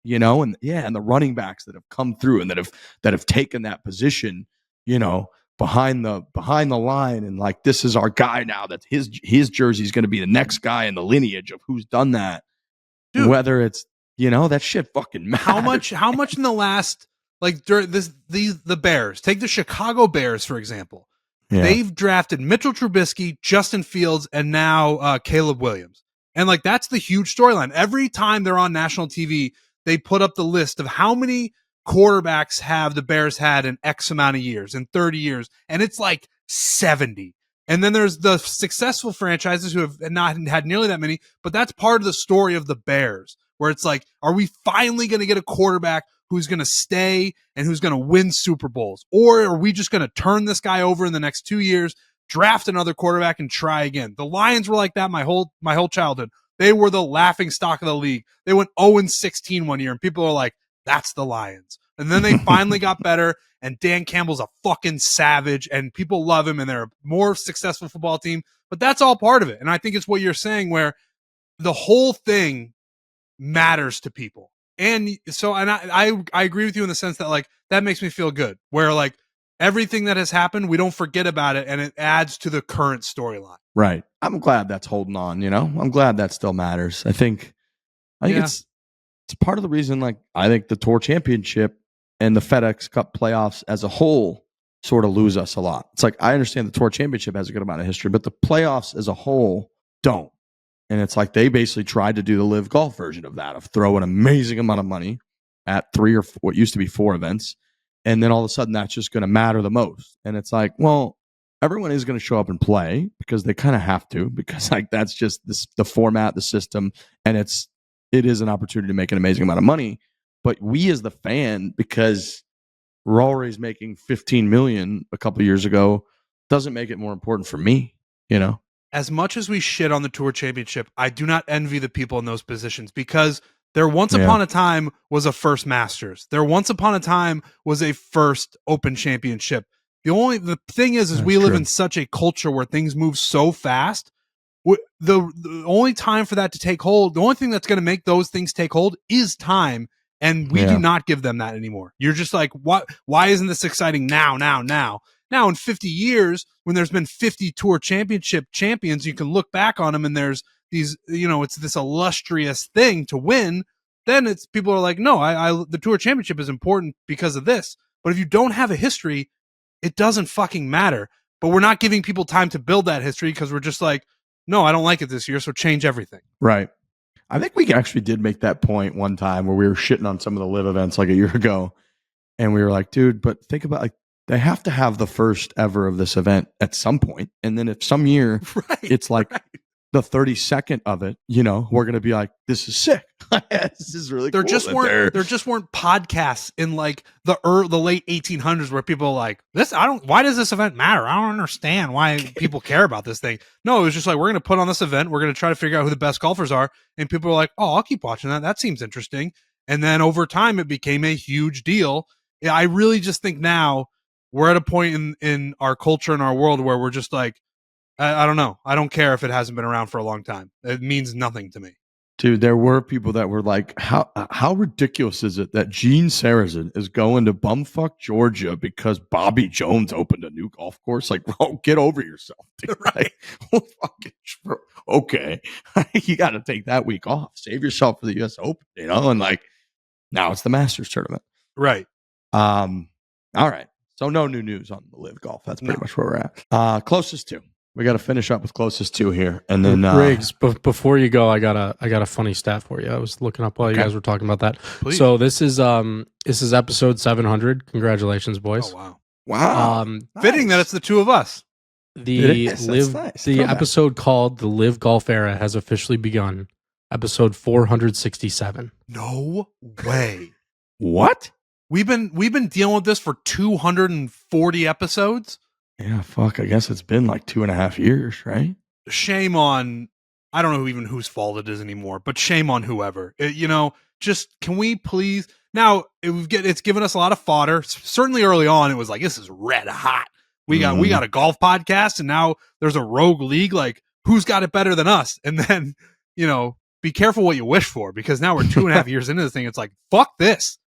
the running backs that have come through and that have taken that position, behind the line, and like, this is our guy now, that his jersey is going to be the next guy in the lineage of who's done that. Dude, whether it's, that shit fucking matters. How much in the last, like, during the Bears, take the Chicago Bears, for example. Yeah. They've drafted Mitchell Trubisky, Justin Fields, and now Caleb Williams. And like, that's the huge storyline. Every time they're on national TV, they put up the list of how many quarterbacks have the Bears had in X amount of years, in 30 years, and it's like 70. And then there's the successful franchises who have not had nearly that many, but that's part of the story of the Bears, where it's like, are we finally going to get a quarterback who's going to stay and who's going to win Super Bowls? Or are we just going to turn this guy over in the next 2 years, draft another quarterback and try again? The Lions were like that my whole childhood. They were the laughing stock of the league. They went 0-16 one year, and people are like, that's the Lions. And then they finally got better, and Dan Campbell's a fucking savage, and people love him, and they're a more successful football team. But that's all part of it. And I think it's what you're saying, where the whole thing matters to people. And so, and I agree with you in the sense that, like, that makes me feel good, where, like, everything that has happened, we don't forget about it, and it adds to the current storyline. Right. I'm glad that's holding on, you know? I'm glad that still matters. I think it's part of the reason, like, I think the Tour Championship and the FedEx Cup playoffs as a whole sort of lose us a lot. It's like, I understand the Tour Championship has a good amount of history, but the playoffs as a whole don't. And it's like they basically tried to do the LIV Golf version of that, of throw an amazing amount of money at 3 or what used to be 4 events. And then all of a sudden that's just going to matter the most. And it's like, well, everyone is going to show up and play because they kind of have to, because like that's just the format, the system, and it is an opportunity to make an amazing amount of money. But we as the fan, because Rory's making $15 million a couple of years ago, doesn't make it more important for me, you know? As much as we shit on the Tour Championship, I do not envy the people in those positions, because there once upon a time was a first Masters. There once upon a time was a first Open Championship. The thing is That's we live true. in such a culture where things move so fast. The only time for that to take hold, the only thing that's going to make those things take hold is time. And we do not give them that anymore. You're just like, what? Why isn't this exciting now? Now, in 50 years, when there's been 50 Tour Championship champions, you can look back on them and there's these, you know, it's this illustrious thing to win. Then it's people are like, no, the Tour Championship is important because of this. But if you don't have a history, it doesn't fucking matter. But we're not giving people time to build that history because we're just like, no, I don't like it this year, so change everything. Right. I think we actually did make that point one time where we were shitting on some of the LIV events like a year ago. And we were like, dude, but think about, like, they have to have the first ever of this event at some point. And then if some year it's like the 32nd of it, you know, we're going to be like, this is sick. This is really cool. There just weren't podcasts in like the late 1800s where people are like, why does this event matter? I don't understand why people care about this thing. No, it was just like, we're going to put on this event. We're going to try to figure out who the best golfers are. And people are like, oh, I'll keep watching that. That seems interesting. And then over time, it became a huge deal. Yeah, I really just think now we're at a point in our culture and our world where we're just like, I don't know. I don't care if it hasn't been around for a long time. It means nothing to me. Dude, there were people that were like, how ridiculous is it that Gene Sarazen is going to bumfuck Georgia because Bobby Jones opened a new golf course? Like, bro, get over yourself, dude. Right. Like, okay. You got to take that week off. Save yourself for the U.S. Open, you know? And like, now it's the Masters tournament. Right. All right. So no new news on the LIV Golf. That's pretty much where we're at. Closest to. We got to finish up with closest to here, and then Riggs. Before you go, I got a funny stat for you. I was looking up while you guys were talking about that. Please. So this is episode 700. Congratulations, boys! Oh wow. Nice. Fitting that it's the two of us. The nice. the episode called "The LIV Golf Era" has officially begun. Episode 467. No way. What? We've been dealing with this for 240 episodes. Yeah, fuck. I guess it's been like 2.5 years, right? Shame on, I don't know even whose fault it is anymore, but shame on whoever. Just can we please? Now it's given us a lot of fodder. Certainly early on, it was like, this is red hot. We got a golf podcast, and now there's a rogue league. Like, who's got it better than us? And then, be careful what you wish for, because now we're 2.5 years into this thing. It's like, fuck this.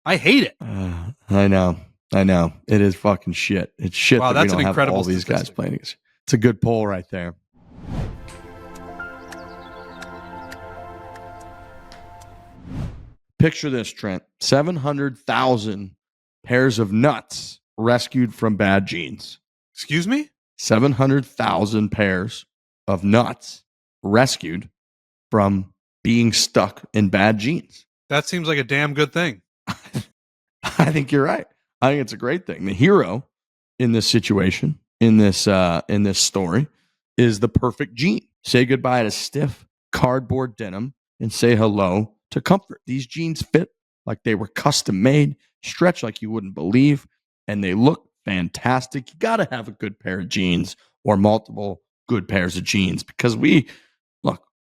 I hate it. I know. It is fucking shit. It's shit. Wow, that that's we don't an incredible have all these guys playing. It's a good poll right there. Picture this, Trent. 700,000 pairs of nuts rescued from bad genes. Excuse me? 700,000 pairs of nuts rescued from being stuck in bad genes. That seems like a damn good thing. I think you're right. I think it's a great thing. The hero in this situation, in this story, is the perfect jean. Say goodbye to stiff cardboard denim and say hello to comfort. These jeans fit like they were custom made, stretch like you wouldn't believe, and they look fantastic. You got to have a good pair of jeans or multiple good pairs of jeans because we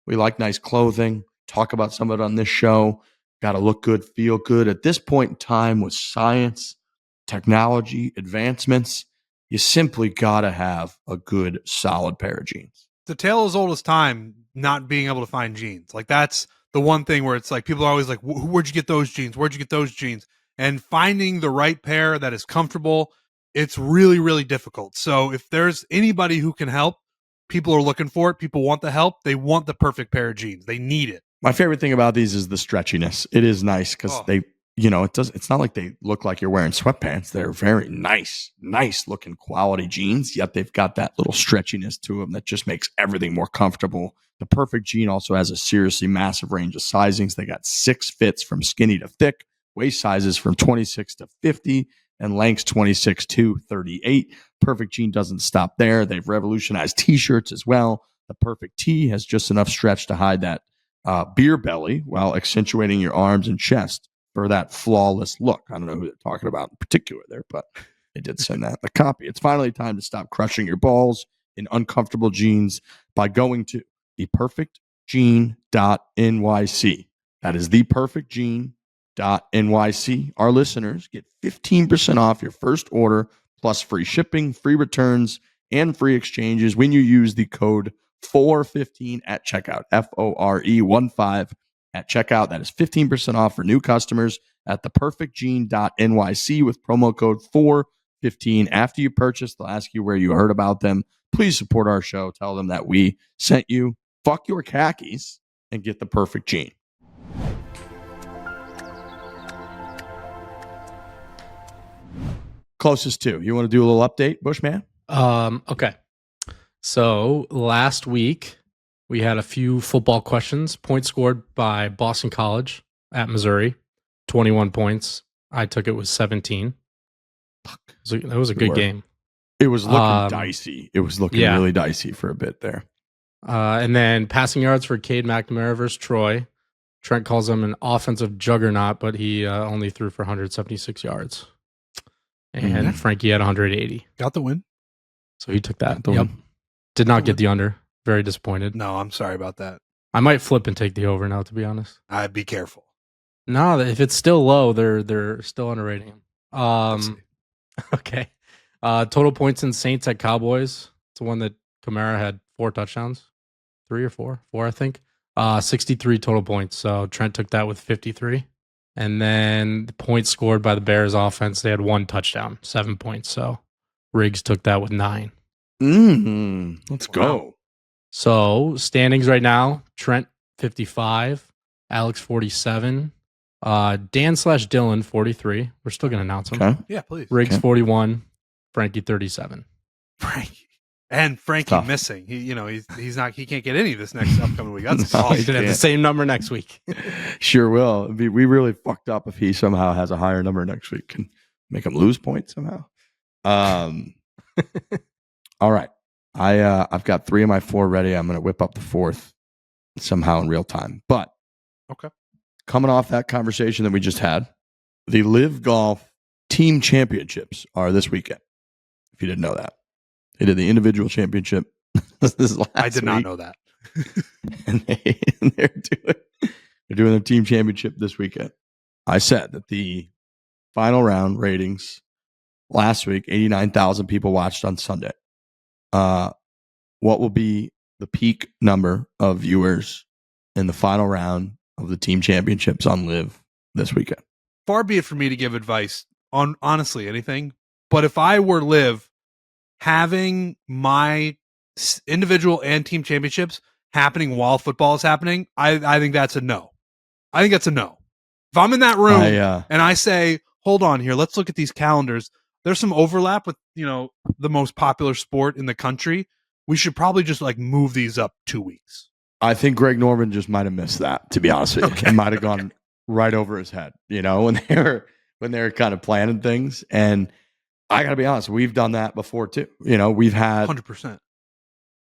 like nice clothing, talk about some of it on this show. Got to look good, feel good. At this point in time with science, technology, advancements, you simply got to have a good, solid pair of jeans. The tale as old as time, not being able to find jeans. Like that's the one thing where it's like people are always like, where'd you get those jeans? Where'd you get those jeans? And finding the right pair that is comfortable, it's really, really difficult. So if there's anybody who can help, people are looking for it. People want the help. They want the perfect pair of jeans. They need it. My favorite thing about these is the stretchiness. It is nice because they, it's not like they look like you're wearing sweatpants. They're very nice looking quality jeans, yet they've got that little stretchiness to them that just makes everything more comfortable. The perfect jean also has a seriously massive range of sizings. They got 6 fits from skinny to thick, waist sizes from 26 to 50, and lengths 26 to 38. Perfect jean doesn't stop there. They've revolutionized t-shirts as well. The perfect tee has just enough stretch to hide that beer belly while accentuating your arms and chest for that flawless look. I don't know who they're talking about in particular there, but they did send that the copy. It's finally time to stop crushing your balls in uncomfortable jeans by going to theperfectjean.nyc. That is theperfectjean.nyc. Our listeners get 15% off your first order plus free shipping, free returns, and free exchanges when you use the code 415 at checkout. FORE15 at checkout. That is 15% off for new customers at theperfectjean.nyc with promo code 415. After you purchase, they'll ask you where you heard about them. Please support our show. Tell them that we sent you. Fuck your khakis and get the perfect jean. Closest to. You want to do a little update, Bushman? Okay. So last week we had a few football questions. Points scored by Boston College at Missouri, 21 points. I took it with 17. That was a good game. It was looking dicey. It was looking really dicey for a bit there. And then passing yards for Cade McNamara versus Troy. Trent calls him an offensive juggernaut, but he only threw for 176 yards. And Frankie had 180. Got the win. So he took that. Did not get the under. Very disappointed. No, I'm sorry about that. I might flip and take the over now, to be honest. I'd be careful. No, if it's still low, they're still underrating him. Okay. Total points in Saints at Cowboys. It's the one that Kamara had 4 touchdowns. 3 or 4? 4, I think. 63 total points. So Trent took that with 53. And then the points scored by the Bears offense, they had 1 touchdown, 7 points. So Riggs took that with 9. Let's go. So standings right now, Trent 55, Alex 47, Dan/Dylan 43. We're still gonna announce him. Okay. Yeah, please. Riggs 41, Frankie 37. Frankie missing. He's not. He can't get any this next upcoming week. That's awesome. He should have the same number next week. Sure will. We really fucked up if he somehow has a higher number next week. Can make him lose points somehow. All right. I've got 3 of my 4 ready. I'm going to whip up the 4th somehow in real time. But coming off that conversation that we just had, the LIV Golf Team Championships are this weekend. If you didn't know that, they did the individual championship. I did not know that. and they're doing their team championship this weekend. I said that the final round ratings last week, 89,000 people watched on Sunday. What will be the peak number of viewers in the final round of the team championships on LIV this weekend? Far be it for me to give advice on honestly anything, but if I were LIV, having my individual and team championships happening while football is happening, I think that's a no. I think that's a no. If I'm in that room and I say, hold on here, let's look at these calendars. There's some overlap with, the most popular sport in the country. We should probably just move these up 2 weeks. I think Greg Norman just might have missed that, to be honest with you. It might have gone right over his head, when when they're kind of planning things. And I got to be honest, we've done that before too. You know, we've had 100%.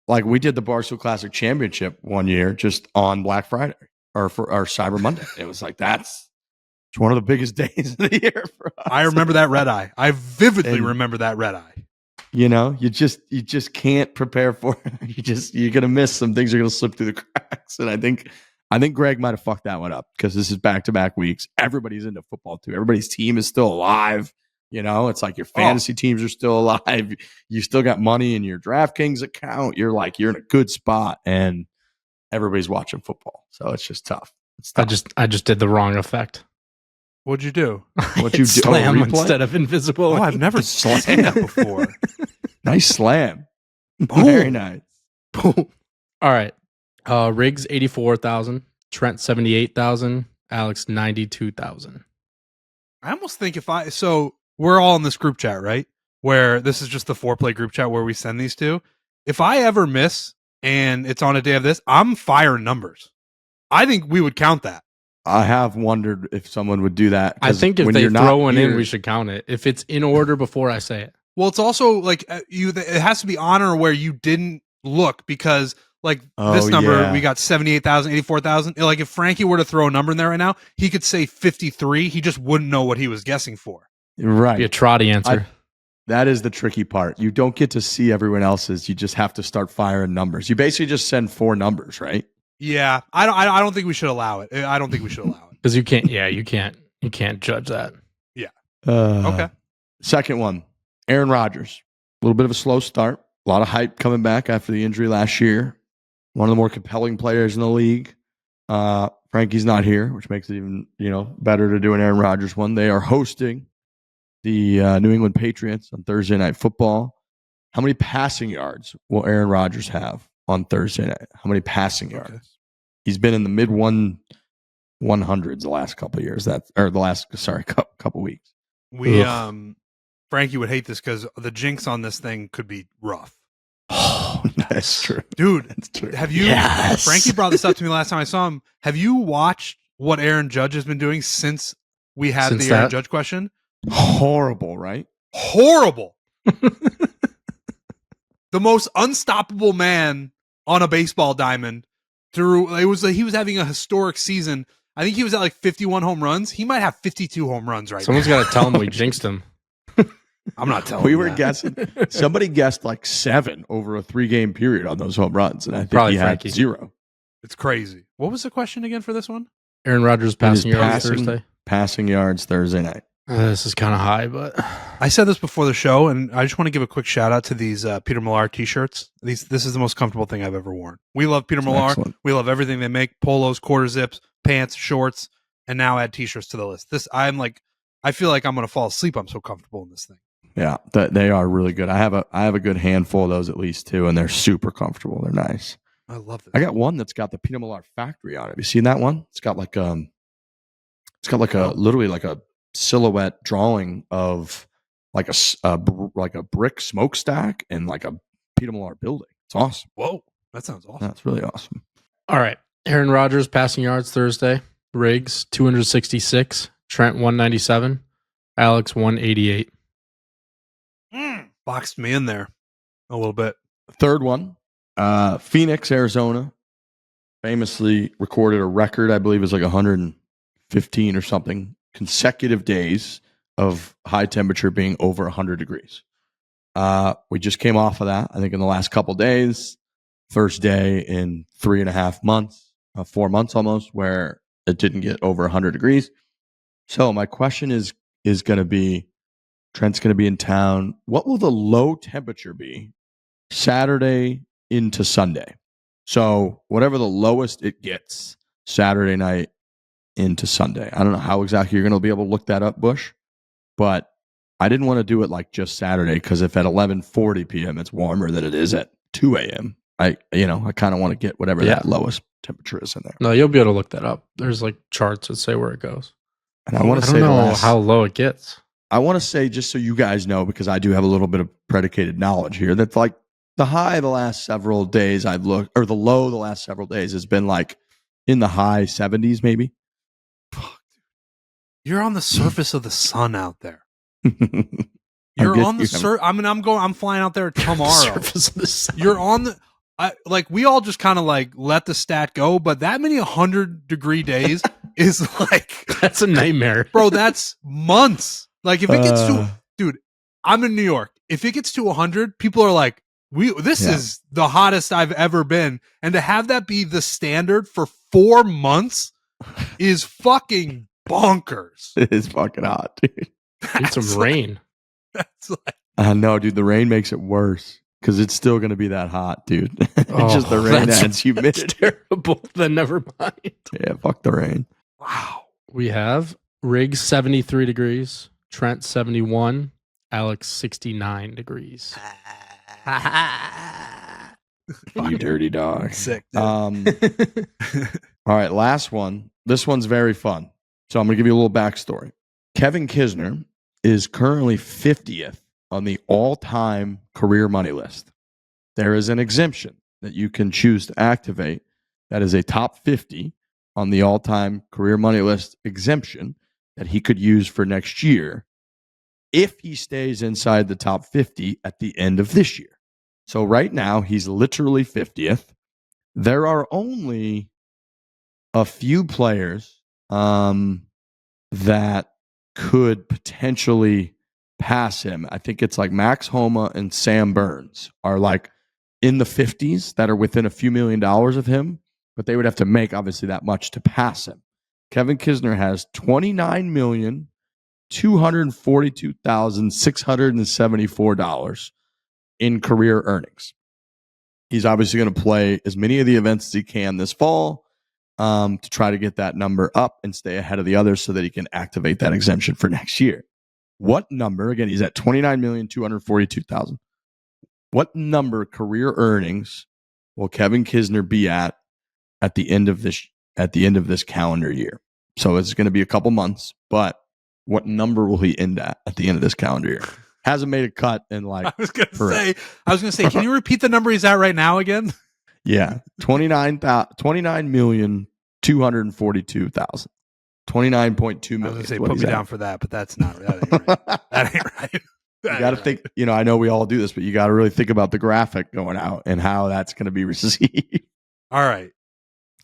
like we did the Barstool Classic Championship one year just on Black Friday or for our Cyber Monday. It was like it's one of the biggest days of the year for us. I remember that red eye. I vividly remember that red eye. You know, you just can't prepare for it. You're gonna miss some things. Are gonna slip through the cracks. And I think Greg might have fucked that one up because this is back-to-back weeks. Everybody's into football too. Everybody's team is still alive. You know, it's like your fantasy teams are still alive. You still got money in your DraftKings account. You're in a good spot, and everybody's watching football. So it's just tough. It's tough. I just did the wrong effect. What'd you do? What'd you do? Slam instead of invisible. Oh, I've never seen that before. Nice slam. Boom. Very nice. Boom. All right. Riggs 84,000, Trent 78,000, Alex 92,000. I almost think so we're all in this group chat, right? Where this is just the fore-play group chat where we send these to. If I ever miss and it's on a day of this, I'm firing numbers. I think we would count that. I have wondered if someone would do that. I think if they throw one in, we should count it. If it's in order before I say it. Well, it's also like it has to be honor where you didn't look because like this number, we got 78,000, 84,000. Like if Frankie were to throw a number in there right now, he could say 53. He just wouldn't know what he was guessing for. Right. Be a trotty answer. That is the tricky part. You don't get to see everyone else's. You just have to start firing numbers. You basically just send 4 numbers, right? Yeah. I don't think we should allow it. I don't think we should allow it. Because you can't judge that. Yeah. Okay. Second one, Aaron Rodgers. A little bit of a slow start. A lot of hype coming back after the injury last year. One of the more compelling players in the league. Frankie's not here, which makes it even better to do an Aaron Rodgers one. They are hosting the New England Patriots on Thursday Night Football. How many passing yards will Aaron Rodgers have on Thursday night? How many passing yards? Okay. He's been in the mid 100s the last couple of years. Couple weeks. Frankie would hate this because the jinx on this thing could be rough. Oh, that's true. Dude, that's true. Have you, Frankie brought this up to me last time I saw him. Have you watched what Aaron Judge has been doing since we had Aaron Judge question? Horrible, right? Horrible. The most unstoppable man on a baseball diamond. He was having a historic season. I think he was at like 51 home runs. He might have 52 home runs right now. Someone's got to tell him we jinxed him. I'm not telling you. We were guessing. Somebody guessed like 7 over a 3-game period on those home runs, and I think Probably he Frankie. had 0. It's crazy. What was the question again for this one? Aaron Rodgers passing yards Thursday. Passing yards Thursday night. This is kind of high, but I said this before the show, and I just want to give a quick shout out to these Peter Millar t-shirts. This is the most comfortable thing I've ever worn. We love Peter Millar. Excellent. We love everything they make: polos, quarter zips, pants, shorts, and now add t-shirts to the list. I feel like I'm going to fall asleep. I'm so comfortable in this thing. Yeah, they are really good. I have a good handful of those at least too, and they're super comfortable. They're nice. I love this. I got one that's got the Peter Millar factory on it. Have you seen that one? It's got like literally like a silhouette drawing of like a brick smokestack and like a Peter Millar building. It's awesome. Whoa, that sounds awesome. That's really awesome. All right, Aaron Rodgers passing yards Thursday. Riggs 266, Trent 197, Alex 188. Boxed me in there a little bit. Third one, Phoenix, Arizona, famously recorded a record. I believe it was like 115 or something consecutive days of high temperature being over 100 degrees. We just came off of that, I think, in the last couple of days. First day in 3.5 months, 4 months almost, where it didn't get over 100 degrees. So my question is going to be, Trent's going to be in town. What will the low temperature be Saturday into Sunday? So whatever the lowest it gets Saturday night into Sunday. I don't know how exactly you're going to be able to look that up, Bush, but I didn't want to do it like just Saturday because if at 11:40 p.m. it's warmer than it is at 2 a.m., I kind of want to get whatever that lowest temperature is in there. No, you'll be able to look that up. There's like charts that say where it goes. And I want to say how low it gets. I want to say, just so you guys know, because I do have a little bit of predicated knowledge here, that's like the high the last several days I've looked, or the low the last several days has been like in the high 70s, maybe. You're on the surface of the sun out there. You're on the I'm flying out there tomorrow. Surface of the sun. You're on the we all just kind of like let the stat go, but that many 100-degree days is like that's a nightmare, bro. That's months. Like if it gets to, dude, I'm in New York. If it gets to 100, people are like, this is the hottest I've ever been, and to have that be the standard for 4 months is fucking bonkers. It is fucking hot, dude. Need some rain. That's like, I know, dude. The rain makes it worse because it's still going to be that hot, dude. It's just the rain adds humidity. That's terrible. Then never mind. Yeah, fuck the rain. wow. We have Riggs 73 degrees, Trent 71, Alex 69 degrees. You dirty dog. Sick. Dude. All right, last one. This one's very fun. So I'm going to give you a little backstory. Kevin Kizzire is currently 50th on the all-time career money list. There is an exemption that you can choose to activate that is a top 50 on the all-time career money list exemption that he could use for next year if he stays inside the top 50 at the end of this year. So right now, he's literally 50th. There are only a few players that could potentially pass him. I think it's like Max Homa and Sam Burns are like in the 50s that are within a few $1 million of him, but they would have to make obviously that much to pass him. Kevin Kizzire has $29,242,674 in career earnings. He's obviously going to play as many of the events as he can this fall to try to get that number up and stay ahead of the others so that he can activate that exemption for next year. What number, again, he's at $29,242,000. What number career earnings will Kevin Kizzire be at the end of this calendar year? So it's going to be a couple months, but what number will he end at the end of this calendar year? Hasn't made a cut in like I was gonna say, can you repeat the number he's at right now again? Yeah, 29,242,000. 29.2 million. I was gonna say, put me down for that, but that's not that ain't right. That ain't right. You got to think, I know we all do this, but you got to really think about the graphic going out and how that's going to be received. All right.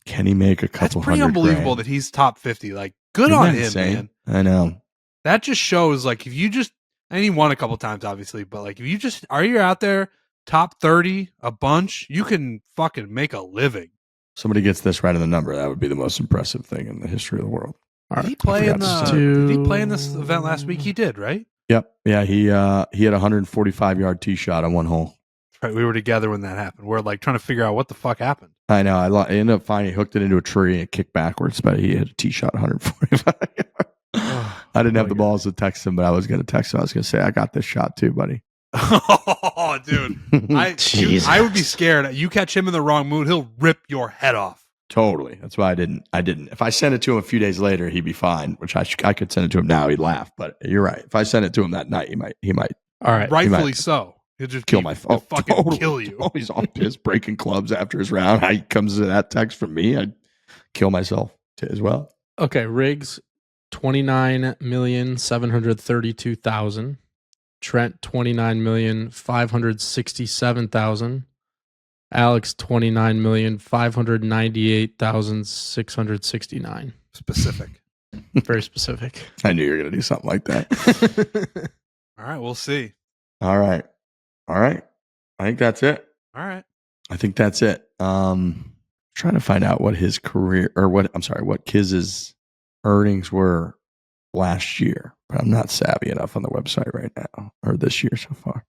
Can he make a couple? That's pretty unbelievable that he's top 50. Like, good on him, man. I know. That just shows, like, if you just, and he won a couple times, obviously, but like, if you just you're out there top 30 a bunch, you can fucking make a living. Somebody gets this right in the number. That would be the most impressive thing in the history of the world. Did he play in this event last week? He did, right? Yep. Yeah. He had a 145-yard tee shot on one hole. Right. We were together when that happened. We're like trying to figure out what the fuck happened. I know. I ended up finding he hooked it into a tree and it kicked backwards, but he had a tee shot 145 yards. I didn't have the balls to text him, but I was going to text him. I was going to say, I got this shot too, buddy. Oh, dude. I would be scared. You catch him in the wrong mood, he'll rip your head off. Totally. That's why I didn't. If I sent it to him a few days later, he'd be fine, which I could send it to him now. He'd laugh, but you're right. If I sent it to him that night, he might. All right. Rightfully so. He'll just kill my phone. Fucking Totally. Kill you. Oh, he's on his breaking clubs after his round. He comes to that text from me. I'd kill myself as well. Okay. Riggs, 29,732,000. Trent, 29,567,000. Alex, 29,598,669. Specific. Very specific. I knew you were going to do something like that. All right, we'll see. All right. I think that's it. All right. I think that's it. Trying to find out what his career what Kiz's earnings were last year, but I'm not savvy enough on the website right now or this year so far.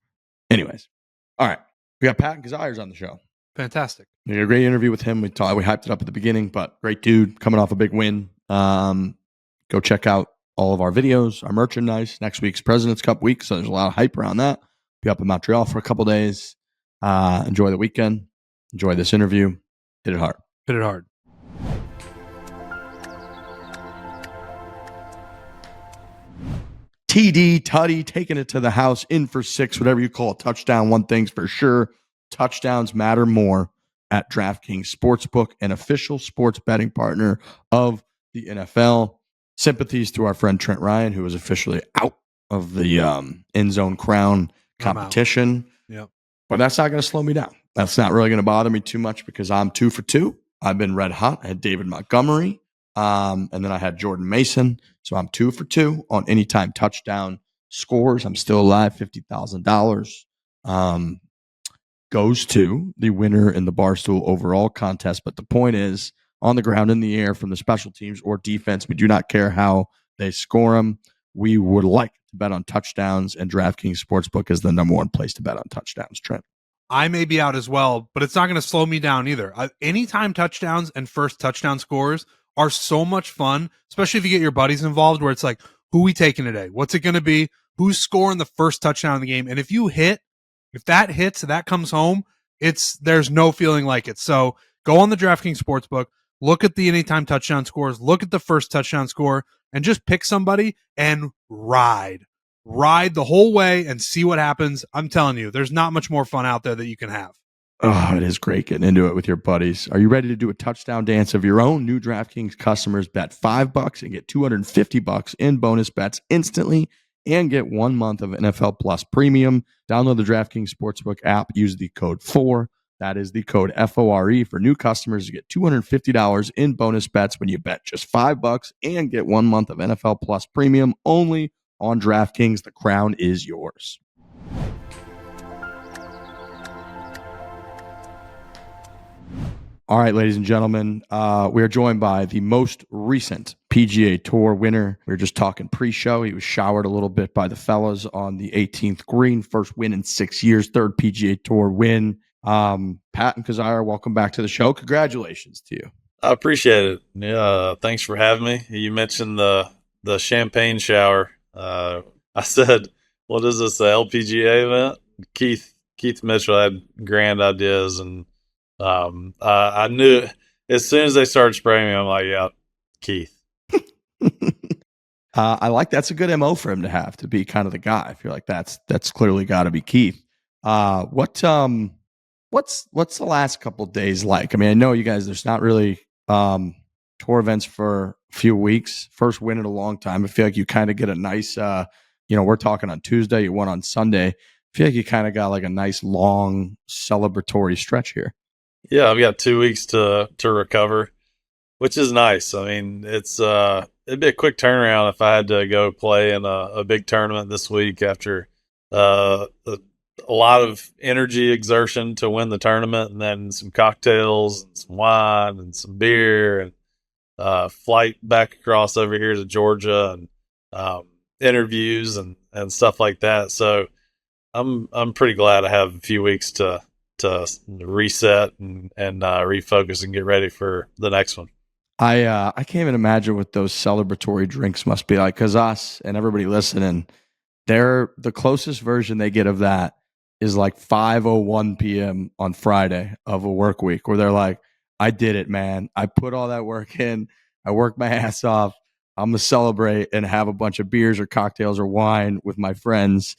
Anyways. All right. We got Patton Kizzire on the show. Fantastic. We had a great interview with him. We hyped it up at the beginning, but great dude coming off a big win. Go check out all of our videos, our merchandise. Next week's President's Cup week, so there's a lot of hype around that. Be up in Montreal for a couple days. Enjoy the weekend. Enjoy this interview. Hit it hard. Hit it hard. TD, Tutty, taking it to the house, in for 6, whatever you call a touchdown. One thing's for sure, touchdowns matter more at DraftKings Sportsbook, an official sports betting partner of the NFL. sympathies to our friend Trent Ryan, who is officially out of the End Zone Crown competition. Yep. But that's not going to slow me down. That's not really going to bother me too much because I'm 2 for 2. I've been red hot. I had David Montgomery, and then I had Jordan Mason. So I'm 2 for 2 on anytime touchdown scores. I'm still alive. $50,000 goes to the winner in the Barstool overall contest. But the point is, on the ground, in the air, from the special teams or defense, we do not care how they score them. We would like to bet on touchdowns, and DraftKings Sportsbook is the number one place to bet on touchdowns, Trent. I may be out as well, but it's not going to slow me down either. Anytime touchdowns and first touchdown scores are so much fun, especially if you get your buddies involved, where it's like, who we taking today? What's it going to be? Who's scoring the first touchdown in the game? And if that hits, that comes home, there's no feeling like it. So go on the DraftKings Sportsbook, look at the anytime touchdown scores, look at the first touchdown score, and just pick somebody and ride the whole way and see what happens. I'm telling you, there's not much more fun out there that you can have. Oh, it is great getting into it with your buddies. Are you ready to do a touchdown dance of your own? New DraftKings customers bet $5 and get $250 in bonus bets instantly and get 1 month of NFL Plus Premium. Download the DraftKings Sportsbook app. Use the code FORE. That is the code FORE for new customers. You get $250 in bonus bets when you bet just $5 and get 1 month of NFL Plus Premium only on DraftKings. The crown is yours. All right, ladies and gentlemen, we are joined by the most recent PGA Tour winner. We were just talking pre-show. He was showered a little bit by the fellas on the 18th green. First win in 6 years, third PGA Tour win. Patton Kizzire, welcome back to the show. Congratulations to you. I appreciate it. Yeah, thanks for having me. You mentioned the champagne shower. I said, what is this, the LPGA event? Keith Mitchell had grand ideas, and I knew as soon as they started spraying me, I'm like, yeah, Keith. I like that's a good MO for him to have, to be kind of the guy. I feel like that's clearly got to be Keith. What's the last couple of days like? I mean, I know you guys, there's not really tour events for a few weeks. First win in a long time. I feel like you kind of get a nice, we're talking on Tuesday, you won on Sunday. I feel like you kind of got like a nice long celebratory stretch here. Yeah, I've got 2 weeks to recover, which is nice. I mean, it'd be a quick turnaround if I had to go play in a big tournament this week after a lot of energy exertion to win the tournament, and then some cocktails and some wine and some beer and flight back across over here to Georgia and interviews and stuff like that. So I'm pretty glad I have a few weeks to reset and refocus and get ready for the next one. I can't even imagine what those celebratory drinks must be like, because us and everybody listening, the closest version they get of that is like 5:01 p.m. on Friday of a work week, where they're like, I did it, man. I put all that work in. I worked my ass off. I'm going to celebrate and have a bunch of beers or cocktails or wine with my friends.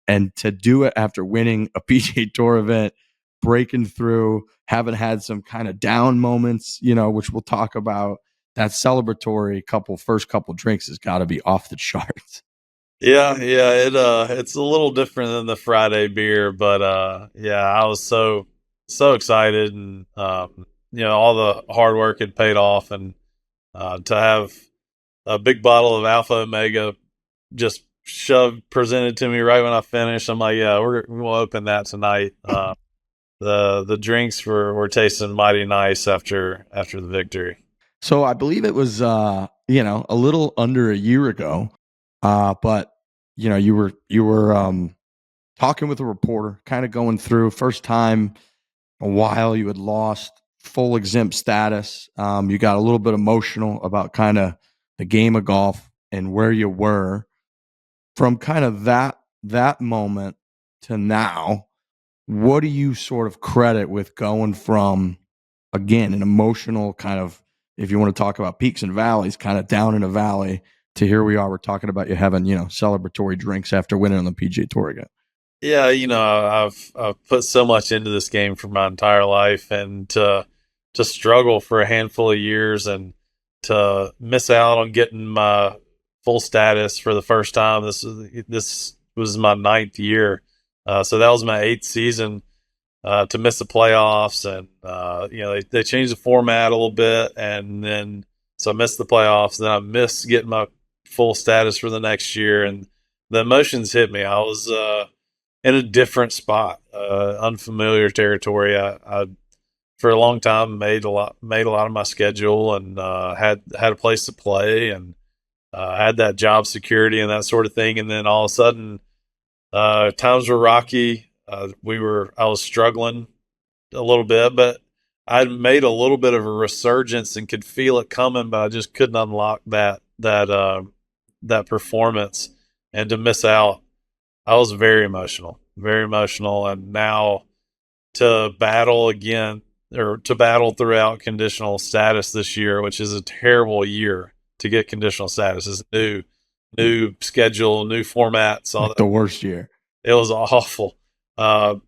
And to do it after winning a PGA Tour event, breaking through, haven't had some kind of down moments, which we'll talk about. That celebratory first couple drinks has got to be off the charts. Yeah, it's a little different than the Friday beer, but I was so excited, and all the hard work had paid off, and to have a big bottle of Alpha Omega just presented to me right when I finished, I'm like, yeah, we'll open that tonight. The drinks were tasting mighty nice after the victory. So I believe it was a little under a year ago, but you were talking with a reporter, kind of going through first time a while you had lost full exempt status. You got a little bit emotional about kind of the game of golf and where you were from kind of that moment to now. What do you sort of credit with going from, again, an emotional kind of, if you want to talk about peaks and valleys, kind of down in a valley, to here we are, we're talking about you having, celebratory drinks after winning on the PGA Tour again? Yeah, I've put so much into this game for my entire life, and to struggle for a handful of years and to miss out on getting my full status for the first time. This was my 9th year. So that was my 8th season, to miss the playoffs. And, they changed the format a little bit. And then, so I missed the playoffs. Then I missed getting my full status for the next year. And the emotions hit me. I was, in a different spot, unfamiliar territory. I for a long time made a lot of my schedule, and had a place to play, and had that job security and that sort of thing. And then all of a sudden, times were rocky. I was struggling a little bit, but I'd made a little bit of a resurgence and could feel it coming, but I just couldn't unlock that performance. And to miss out, I was very emotional. And now to battle again, or to battle throughout conditional status this year, which is a terrible year to get conditional status. It's new schedule, new formats. All like the worst year. It was awful. But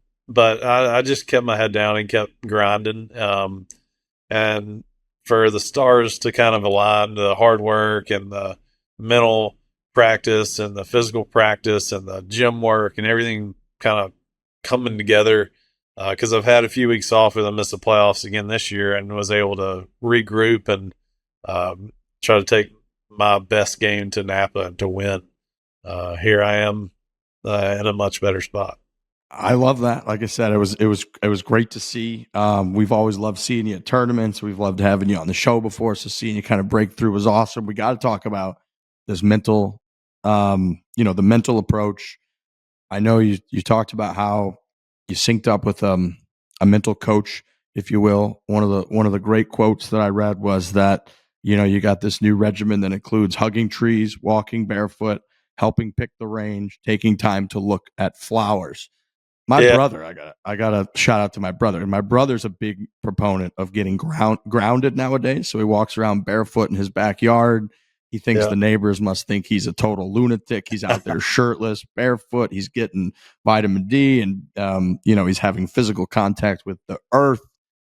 I just kept my head down and kept grinding. And for the stars to kind of align, the hard work and the mental practice and the physical practice and the gym work and everything kind of coming together, because I've had a few weeks off and I missed the playoffs again this year, and was able to regroup and try to take my best game to Napa and to win. Here I am in a much better spot. I love that. Like I said, it was great to see. We've always loved seeing you at tournaments. We've loved having you on the show before, so seeing you kind of break through was awesome. We got to talk about this mental, the mental approach. I know you talked about how you synced up with a mental coach, if you will. One of the great quotes that I read was that, you got this new regimen that includes hugging trees, walking barefoot, helping pick the range, taking time to look at flowers. My brother, I got to shout out to my brother. And my brother's a big proponent of getting grounded nowadays. So he walks around barefoot in his backyard. He thinks the neighbors must think he's a total lunatic. He's out there shirtless, barefoot. He's getting vitamin D, and he's having physical contact with the earth.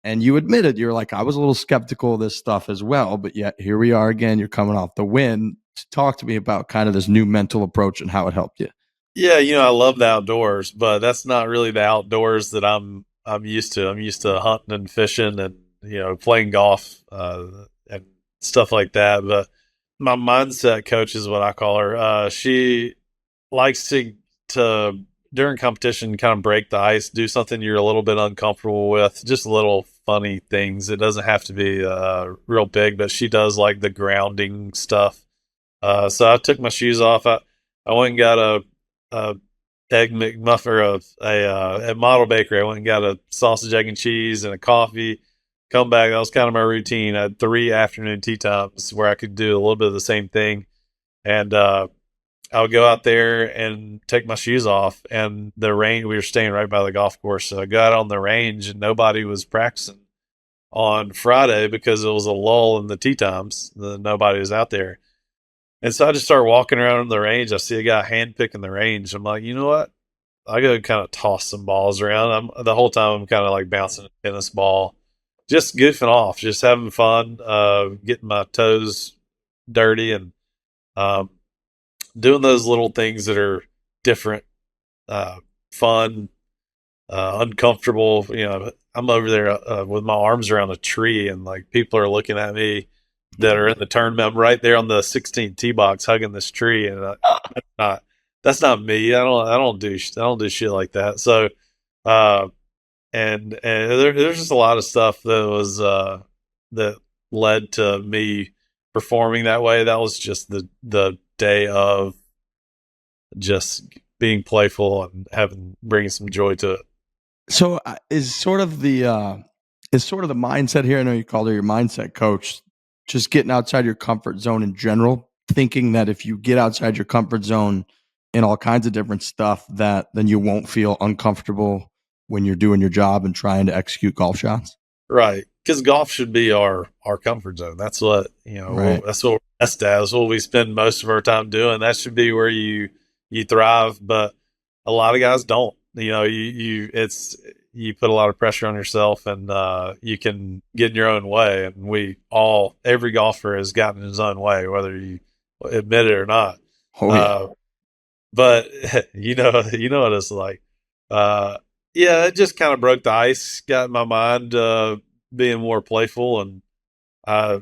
And you admitted, you're like, I was a little skeptical of this stuff as well, but yet here we are again. You're coming off the win. Talk to me about kind of this new mental approach and how it helped you. Yeah, I love the outdoors, but that's not really the outdoors that I'm used to. I'm used to hunting and fishing and playing golf and stuff like that. But my mindset coach is what I call her. She likes to during competition kind of break the ice, do something you're a little bit uncomfortable with, just little funny things. It doesn't have to be real big, but she does like the grounding stuff. So I took my shoes off. I went and got a egg McMuffin at Model Bakery. I went and got a sausage, egg, and cheese and a coffee. Come back. That was kind of my routine. I had 3 afternoon tea times where I could do a little bit of the same thing. And I would go out there and take my shoes off. And the range, we were staying right by the golf course. So I got on the range and nobody was practicing on Friday because it was a lull in the tee times. Nobody was out there. And so I just started walking around the range. I see a guy hand picking the range. I'm like, you know what? I go kind of toss some balls around. The whole time I'm kind of like bouncing a tennis ball, just goofing off, just having fun, getting my toes dirty and doing those little things that are different, fun, uncomfortable. I'm over there with my arms around a tree, and like people are looking at me that are in the tournament. I'm right there on the 16th tee box hugging this tree, and that's not me. I don't do shit like that. So, and there's just a lot of stuff that was that led to me performing that way. That was just the day of just being playful and bringing some joy to it. So is sort of the mindset here. I know you called her your mindset coach. Just getting outside your comfort zone in general, thinking that if you get outside your comfort zone in all kinds of different stuff, that then you won't feel uncomfortable when you're doing your job and trying to execute golf shots. Right. Because golf should be our comfort zone. That's what, right. That's what we're best at. That's what we spend most of our time doing. That should be where you thrive. But a lot of guys don't, you put a lot of pressure on yourself, and you can get in your own way. And every golfer has gotten in his own way, whether you admit it or not. Oh yeah. But you know what it's like. Yeah, it just kind of broke the ice, got my mind being more playful, and I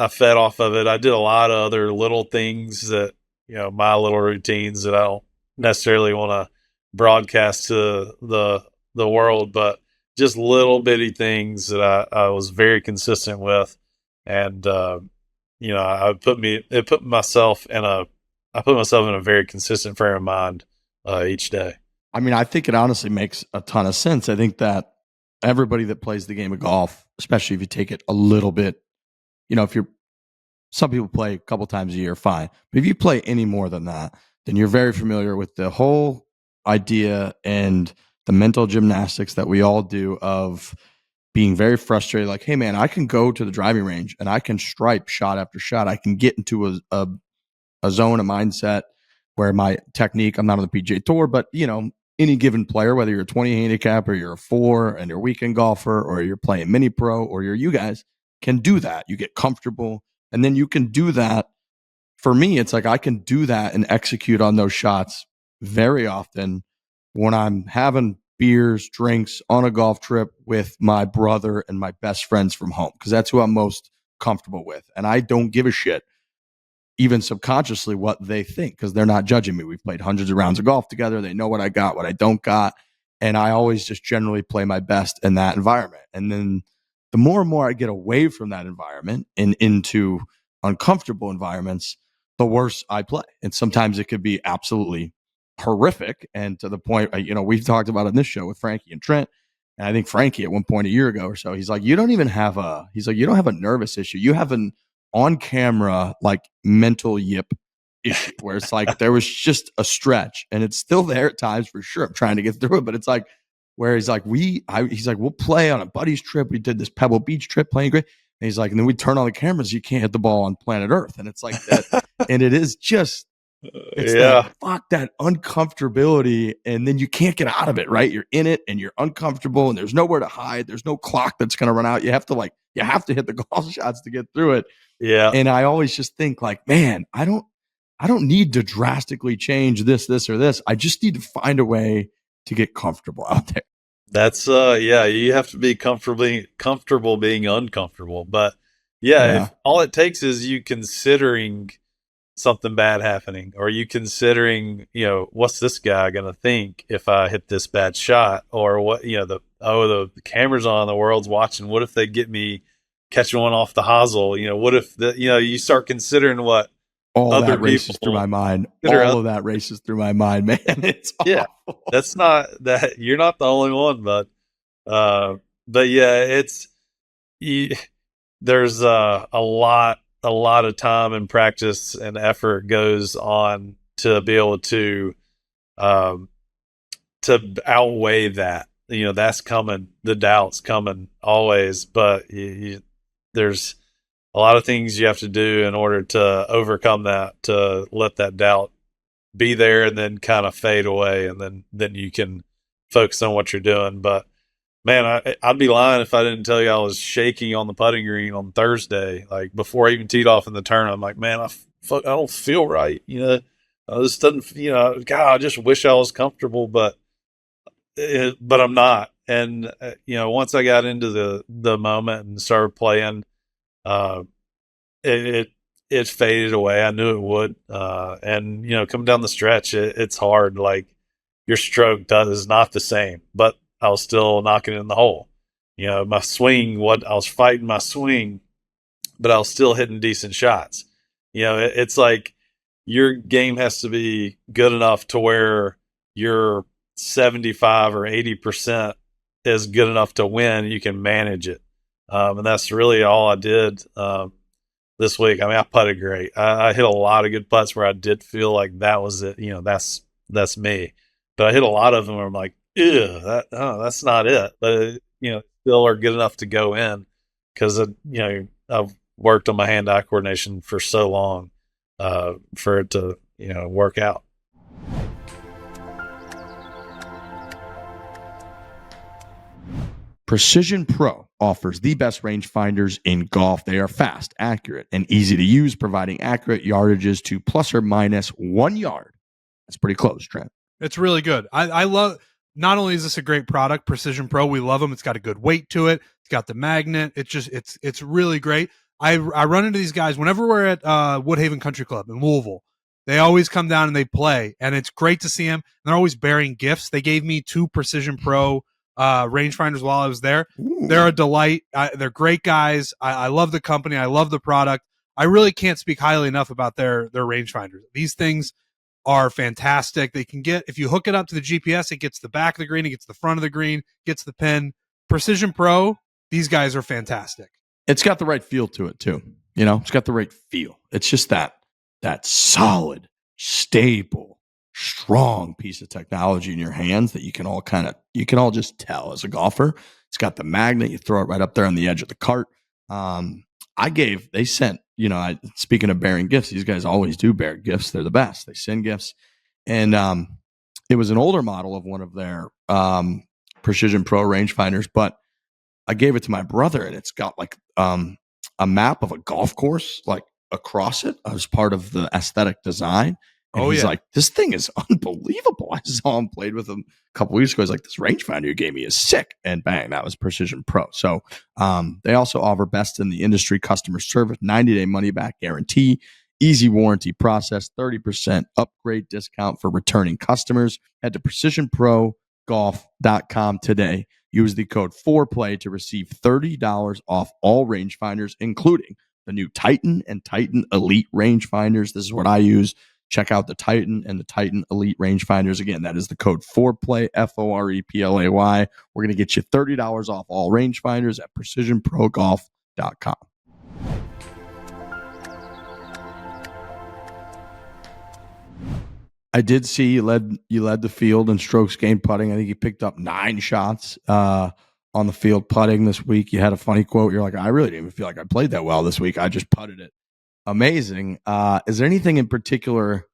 fed off of it. I did a lot of other little things that, my little routines that I don't necessarily want to broadcast to the world, but just little bitty things that I was very consistent with. And, I put myself in a very consistent frame of mind each day. I mean, I think it honestly makes a ton of sense. I think that everybody that plays the game of golf, especially if you take it a little bit, some people play a couple times a year, fine. But if you play any more than that, then you're very familiar with the whole idea and the mental gymnastics that we all do of being very frustrated. Like, hey, man, I can go to the driving range and I can stripe shot after shot. I can get into a zone, a mindset where my technique, I'm not on the PGA Tour, but, any given player, whether you're a 20 handicap or you're a 4 and you're a weekend golfer or you're playing mini pro or you guys can do that. You get comfortable. And then you can do that. For me, it's like I can do that and execute on those shots very often when I'm having beers, drinks on a golf trip with my brother and my best friends from home, because that's who I'm most comfortable with. And I don't give a shit, even subconsciously, what they think, because they're not judging me. We've played hundreds of rounds of golf together. They know what I got, what I don't got. And I always just generally play my best in that environment. And then the more and more I get away from that environment and into uncomfortable environments, the worse I play. And sometimes it could be absolutely horrific. And to the point, we've talked about on this show with Frankie and Trent. And I think Frankie at one point a year ago or so, he's like, you don't have a nervous issue. You have an on camera, like, mental yip issue where it's like there was just a stretch, and it's still there at times for sure. I'm trying to get through it, but it's like where he's like, we'll play on a buddy's trip. We did this Pebble Beach trip playing great. And he's like, and then we turn on the cameras. You can't hit the ball on planet Earth. And it's like that. And it is just, it's that uncomfortability. And then you can't get out of it, right? You're in it and you're uncomfortable and there's nowhere to hide. There's no clock that's going to run out. You have to hit the golf shots to get through it. Yeah. And I always just think like, man, I don't need to drastically change this, or this. I just need to find a way to get comfortable out there. That's you have to be comfortable being uncomfortable. But if all it takes is you considering something bad happening, or you considering, what's this guy gonna think if I hit this bad shot, or what, the camera's on, the world's watching, what if they get me catching one off the hosel, what if you start considering what all other that races through my mind. All of that races through my mind, man. It's awful. That's not that you're not the only one, but yeah, there's a lot of time and practice and effort goes on to be able to outweigh that. That's coming. The doubt's coming always, but there's a lot of things you have to do in order to overcome that, to let that doubt be there and then kind of fade away, and then you can focus on what you're doing. But man, I'd be lying if I didn't tell you I was shaky on the putting green on Thursday. Like, before I even teed off in the tournament, I'm like, man, I don't feel right. This doesn't, God, I just wish I was comfortable, but I'm not. And, once I got into the moment and started playing, it faded away. I knew it would. And, coming down the stretch, it's hard. Like, your stroke is not the same, but I was still knocking it in the hole. My swing, I was fighting my swing, but I was still hitting decent shots. It's like your game has to be good enough to where your 75 or 80% is good enough to win. You can manage it. And that's really all I did this week. I mean, I putted great. I hit a lot of good putts where I did feel like that was it. That's me. But I hit a lot of them where I'm like, ew, that's not it. But still are good enough to go in, because I've worked on my hand-eye coordination for so long for it to work out. Precision Pro offers the best rangefinders in golf. They are fast, accurate, and easy to use, providing accurate yardages to plus or minus 1 yard. That's pretty close, Trent. It's really good. I love, not only is this a great product, Precision Pro, we love them. It's got a good weight to it. It's got the magnet. It's really great. I run into these guys whenever we're at Woodhaven Country Club in Louisville. They always come down and they play, and it's great to see them. They're always bearing gifts. They gave me 2 Precision Pro rangefinders while I was there. Ooh. They're a delight. They're great guys. I love the company. I love the product. I really can't speak highly enough about their rangefinders. These things are fantastic. They can get, if you hook it up to the GPS, it gets the back of the green, it gets the front of the green, gets the pin. Precision Pro, these guys are fantastic. It's got the right feel to it too. You know, it's got the right feel. It's just that solid, stable, strong piece of technology in your hands that you can all just tell as a golfer. It's got the magnet. You throw it right up there on the edge of the cart. They sent, speaking of bearing gifts, these guys always do bear gifts. They're the best. They send gifts. And it was an older model of one of their Precision Pro rangefinders, but I gave it to my brother, and it's got like a map of a golf course like across it as part of the aesthetic design. And he's like, this thing is unbelievable. I saw him, played with him a couple weeks ago. He's like, this rangefinder you gave me is sick. And bang, that was Precision Pro. So they also offer best in the industry customer service, 90-day money-back guarantee, easy warranty process, 30% upgrade discount for returning customers. Head to precisionprogolf.com today. Use the code fore-play to receive $30 off all rangefinders, including the new Titan and Titan Elite rangefinders. This is what I use. Check out the Titan and the Titan Elite rangefinders. Again, that is the code fore-play, FOREPLAY. We're going to get you $30 off all rangefinders at precisionprogolf.com. I did see you led the field in strokes gained putting. I think you picked up 9 shots on the field putting this week. You had a funny quote. You're like, I really didn't even feel like I played that well this week. I just putted it. Amazing. Is there anything in particular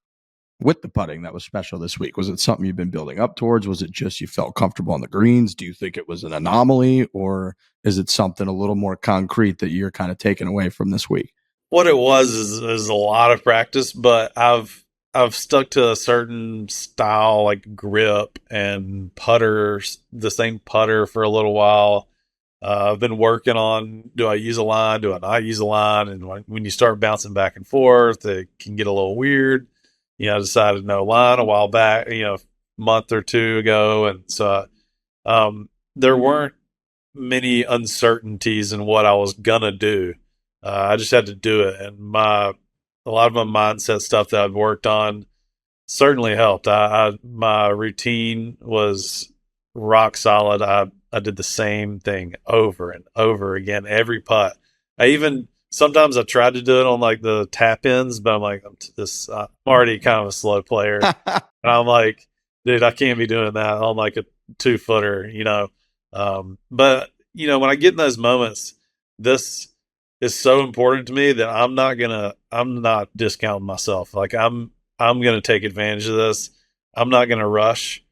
with the putting that was special this week? Was it something you've been building up towards? Was it just you felt comfortable on the greens? Do you think it was an anomaly, or is it something a little more concrete that you're kind of taking away from this week? What it was is a lot of practice, but I've stuck to a certain style, like grip and putter, the same putter for a little while. I've been working on, do I use a line? Do I not use a line? And when you start bouncing back and forth, it can get a little weird. I decided no line a while back, a month or two ago. And so there weren't many uncertainties in what I was going to do. I just had to do it. And a lot of my mindset stuff that I've worked on certainly helped. My routine was rock solid. I did the same thing over and over again, every putt. Sometimes I tried to do it on like the tap ins, but I'm like, I'm already kind of a slow player. And I'm like, dude, I can't be doing that on like a 2-footer, but when I get in those moments, this is so important to me that I'm not discounting myself. Like I'm going to take advantage of this. I'm not going to rush.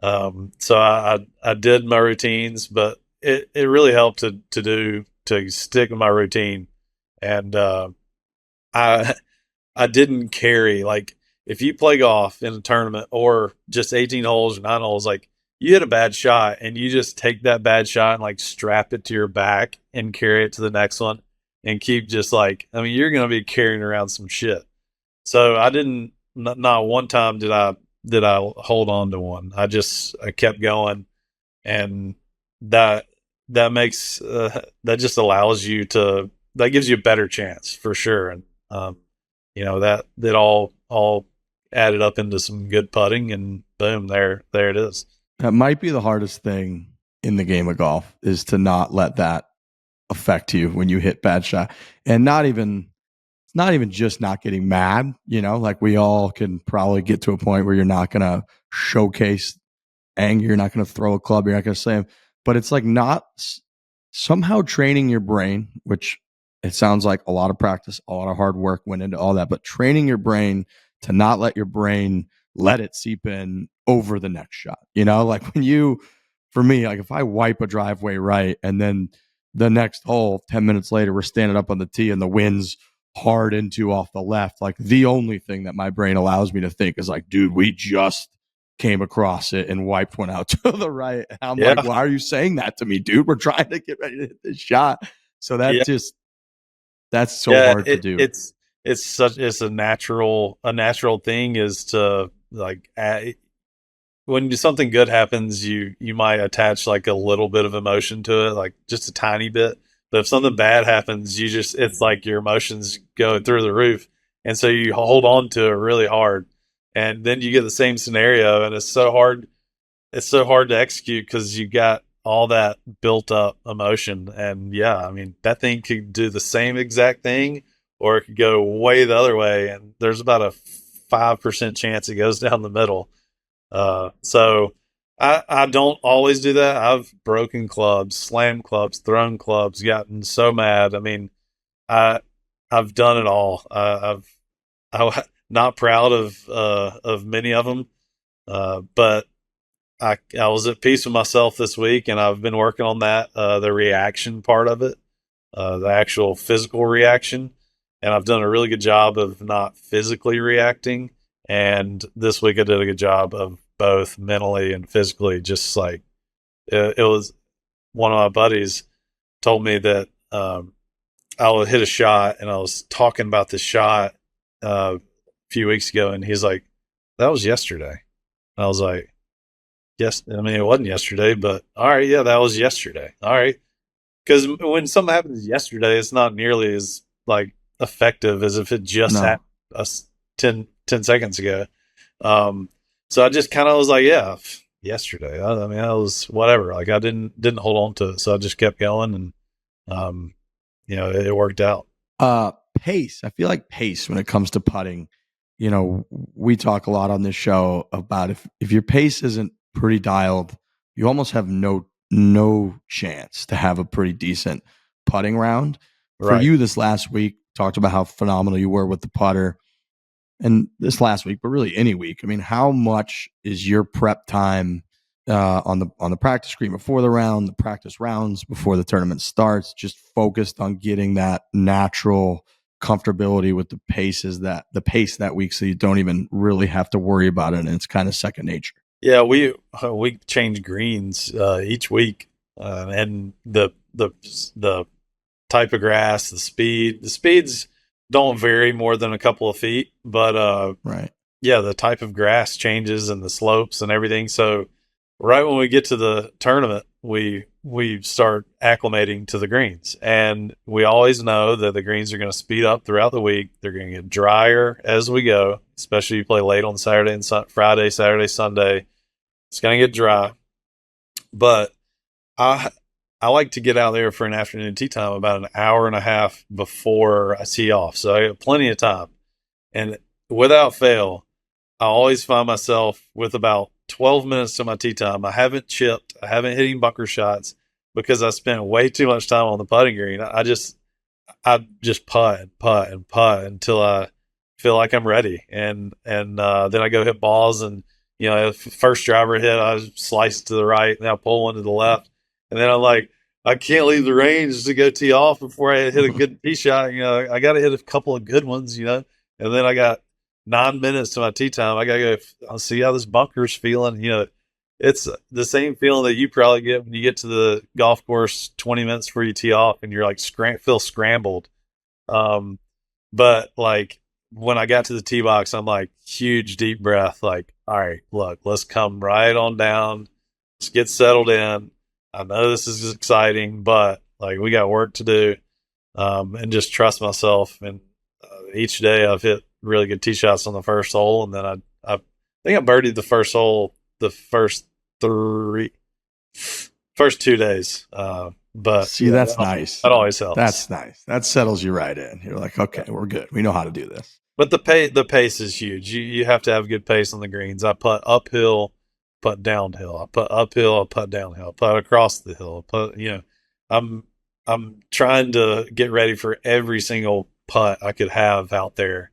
So I did my routines, but it really helped to stick with my routine. And I didn't carry, like, if you play golf in a tournament or just 18 holes or 9 holes, like you hit a bad shot and you just take that bad shot and like strap it to your back and carry it to the next one and keep just like, you're going to be carrying around some shit. So I didn't, not one time did I hold on to one. I kept going, and that makes that just allows you to, that gives you a better chance for sure. And that all added up into some good putting, and boom, there it is. That might be the hardest thing in the game of golf, is to not let that affect you when you hit bad shot, and not even just not getting mad, like we all can probably get to a point where you're not going to showcase anger. You're not going to throw a club. You're not going to slam, but it's like not somehow training your brain, which it sounds like a lot of practice, a lot of hard work went into all that, but training your brain to not let your brain let it seep in over the next shot. Like when you for me, like if I wipe a driveway right and then the next hole 10 minutes later we're standing up on the tee and the wind's hard into off the left, like the only thing that my brain allows me to think is like, dude, we just came across it and wiped one out to the right. And I'm like, why are you saying that to me, dude? We're trying to get ready to hit this shot. So that's so hard to do. It's a natural thing is to like when something good happens, you might attach like a little bit of emotion to it, like just a tiny bit. But if something bad happens, it's like your emotions go through the roof. And so you hold on to it really hard. And then you get the same scenario, and it's so hard to execute because you got all that built up emotion. And yeah, I mean, that thing could do the same exact thing, or it could go way the other way. And there's about a 5% chance it goes down the middle. So I don't always do that. I've broken clubs, slammed clubs, thrown clubs, gotten so mad. I mean, I've done it all. I'm not proud of many of them. But I was at peace with myself this week, and I've been working on that, the reaction part of it, the actual physical reaction. And I've done a really good job of not physically reacting. And this week I did a good job of both mentally and physically. Just like it was one of my buddies told me that I would hit a shot, and I was talking about this shot a few weeks ago, and he's like, "That was yesterday." And I was like, "Yes, I mean it wasn't yesterday, but all right, yeah, that was yesterday, all right." Because when something happens yesterday, it's not nearly as like effective as if it just happened us 10 seconds ago. So I just kind of was like, yeah, yesterday. I mean, I was whatever. Like I didn't hold on to it, so I just kept going, and it worked out. Pace. I feel like pace when it comes to putting. You know, we talk a lot on this show about if your pace isn't pretty dialed, you almost have no chance to have a pretty decent putting round. For you this last week, talked about how phenomenal you were with the putter. And this last week, but really any week, I mean, how much is your prep time on the practice screen before the round, the practice rounds before the tournament starts, just focused on getting that natural comfortability with the pace that week, so you don't even really have to worry about it, and it's kind of second nature? Yeah, we change greens each week, and the type of grass, the speeds don't vary more than a couple of feet, but yeah, the type of grass changes and the slopes and everything. So right when we get to the tournament, we start acclimating to the greens, and we always know that the greens are going to speed up throughout the week. They're going to get drier as we go, especially if you play late on Saturday and Friday, Saturday, Sunday. It's going to get dry, but I like to get out there for an afternoon tee time about an hour and a half before I tee off. So I have plenty of time. And without fail, I always find myself with about 12 minutes to my tee time. I haven't chipped. I haven't hit any bunker shots because I spent way too much time on the putting green. I just putt and putt until I feel like I'm ready. And then I go hit balls, and, if first driver hit, I slice it to the right, and I pull one to the left. And then I'm like, I can't leave the range to go tee off before I hit a good tee shot. I got to hit a couple of good ones, and then I got 9 minutes to my tee time. I got to go, I'll see how this bunker's feeling. It's the same feeling that you probably get when you get to the golf course 20 minutes before you tee off, and you're like, feel scrambled. But like when I got to the tee box, I'm like, huge deep breath. Like, all right, look, let's come right on down. Let's get settled in. I know this is exciting, but like we got work to do, and just trust myself. And each day I've hit really good tee shots on the first hole, and then I think I birdied the first hole the first 2 days. But see, that's nice. That always helps. That's nice. That settles you right in. You're like, okay, we're good. We know how to do this. But the pace is huge. You have to have good pace on the greens. I putt uphill, putt downhill. I putt uphill, I putt downhill. I putt across the hill. I'm trying to get ready for every single putt I could have out there.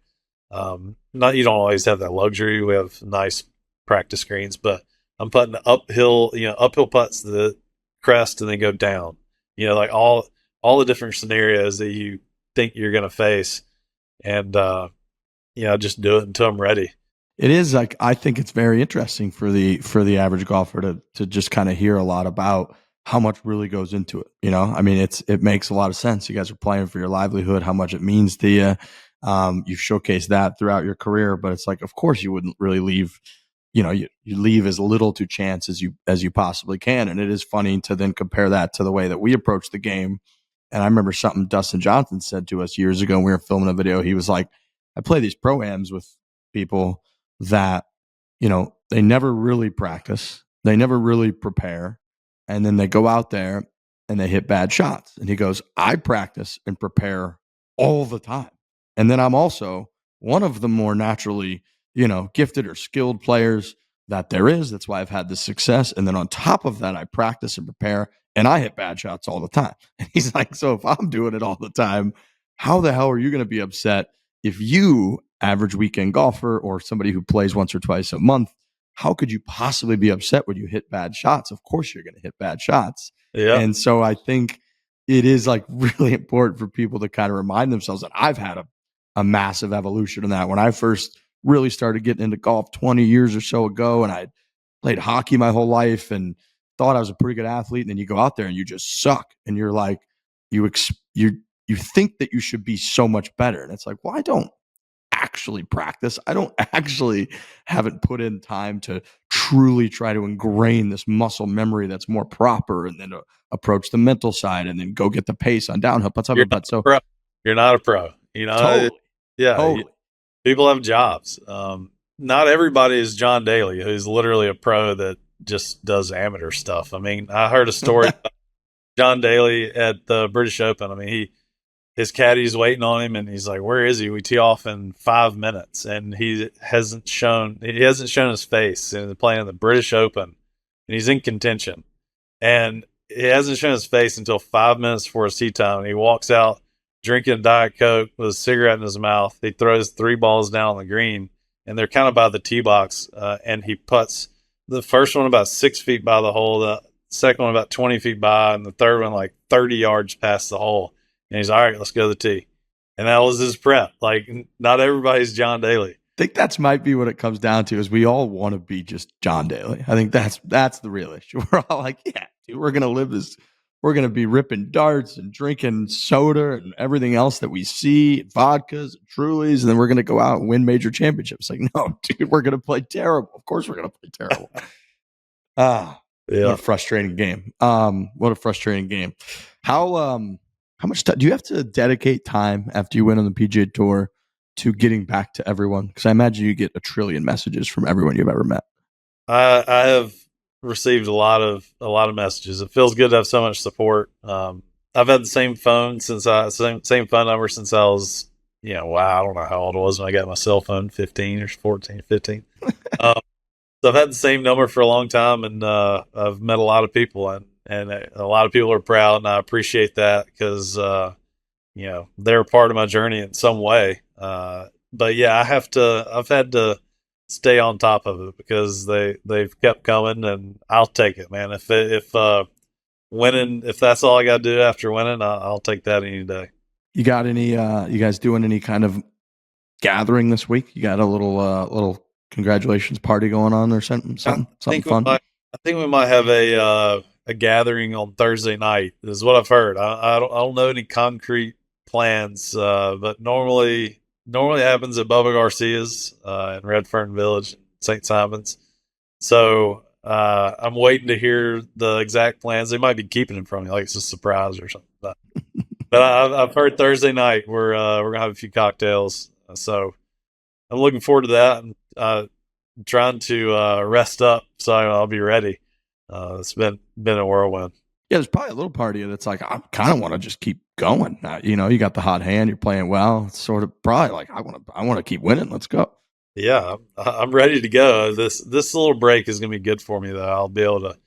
You don't always have that luxury. We have nice practice greens, but I'm putting uphill, uphill putts to the crest and then go down. Like all the different scenarios that you think you're going to face, and just do it until I'm ready. It is like, I think it's very interesting for the average golfer to just kind of hear a lot about how much really goes into it. I mean, it makes a lot of sense. You guys are playing for your livelihood, how much it means to you. You've showcased that throughout your career, but it's like, of course you wouldn't really leave, you leave as little to chance as you possibly can. And it is funny to then compare that to the way that we approach the game. And I remember something Dustin Johnson said to us years ago when we were filming a video. He was like, I play these pro-ams with people that, they never really practice. They never really prepare. And then they go out there and they hit bad shots. And he goes, I practice and prepare all the time. And then I'm also one of the more naturally, gifted or skilled players that there is. That's why I've had this success. And then on top of that, I practice and prepare and I hit bad shots all the time. And he's like, so if I'm doing it all the time, how the hell are you going to be upset if you, average weekend golfer or somebody who plays once or twice a month, how could you possibly be upset when you hit bad shots? Of course you're going to hit bad shots. Yeah. And so I think it is like really important for people to kind of remind themselves that I've had a massive evolution in that. When I first really started getting into golf 20 years or so ago, and I played hockey my whole life and thought I was a pretty good athlete, and then you go out there and you just suck, and you're like, you think that you should be so much better. And it's like, well, I don't actually practice. I don't actually haven't put in time to truly try to ingrain this muscle memory that's more proper, and then approach the mental side, and then go get the pace on downhill putts. So you're not a pro, totally. Yeah. Totally. People have jobs. Not everybody is John Daly, who's literally a pro that just does amateur stuff. I mean, I heard a story about John Daly at the British Open. I mean, his caddy's waiting on him, and he's like, "Where is he?" We tee off in 5 minutes, and he hasn't shown his face. And playing the British Open, and he's in contention, and he hasn't shown his face until 5 minutes before his tee time. And he walks out drinking a Diet Coke with a cigarette in his mouth. He throws 3 balls down on the green, and they're kind of by the tee box, and he putts the first one about 6 feet by the hole, the second one about 20 feet by, and the third one like 30 yards past the hole. And he's all right, let's go to the tee. And that was his prep. Like, not everybody's John Daly. I think that's might be what it comes down to, is we all want to be just John Daly. I think that's the real issue. We're all like, yeah, dude, we're going to live this. We're going to be ripping darts and drinking soda and everything else that we see, vodkas and Trulies, and then we're going to go out and win major championships. Like, no, dude, we're going to play terrible. Of course we're going to play terrible. Yeah. What a frustrating game. What a frustrating game. How much time do you have to dedicate time after you win on the PGA Tour to getting back to everyone? Because I imagine you get a trillion messages from everyone you've ever met. I have received a lot of messages. It feels good to have so much support. I've had the same phone same phone number since I was, wow, I don't know how old I was when I got my cell phone, 15 or 14, 15. So I've had the same number for a long time, and I've met a lot of people, and a lot of people are proud, and I appreciate that because, they're a part of my journey in some way. But yeah, I've had to stay on top of it because they've kept coming, and I'll take it, man. If winning, if that's all I got to do after winning, I'll take that any day. You got any, you guys doing any kind of gathering this week? You got a little congratulations party going on or something fun? I think we might have a gathering on Thursday night, is what I've heard. I don't know any concrete plans, but normally it happens at Bubba Garcia's in Redfern Village, St. Simon's. So I'm waiting to hear the exact plans. They might be keeping it from me, like it's a surprise or something. But I've heard Thursday night we're gonna have a few cocktails. So I'm looking forward to that. And trying to rest up so I'll be ready. It's been a whirlwind. Yeah, there's probably a little part of you that's like, I kind of want to just keep going. You got the hot hand, you're playing well. It's sort of probably like, I want to keep winning. Let's go. Yeah, I'm ready to go. This little break is gonna be good for me, though. I'll be able to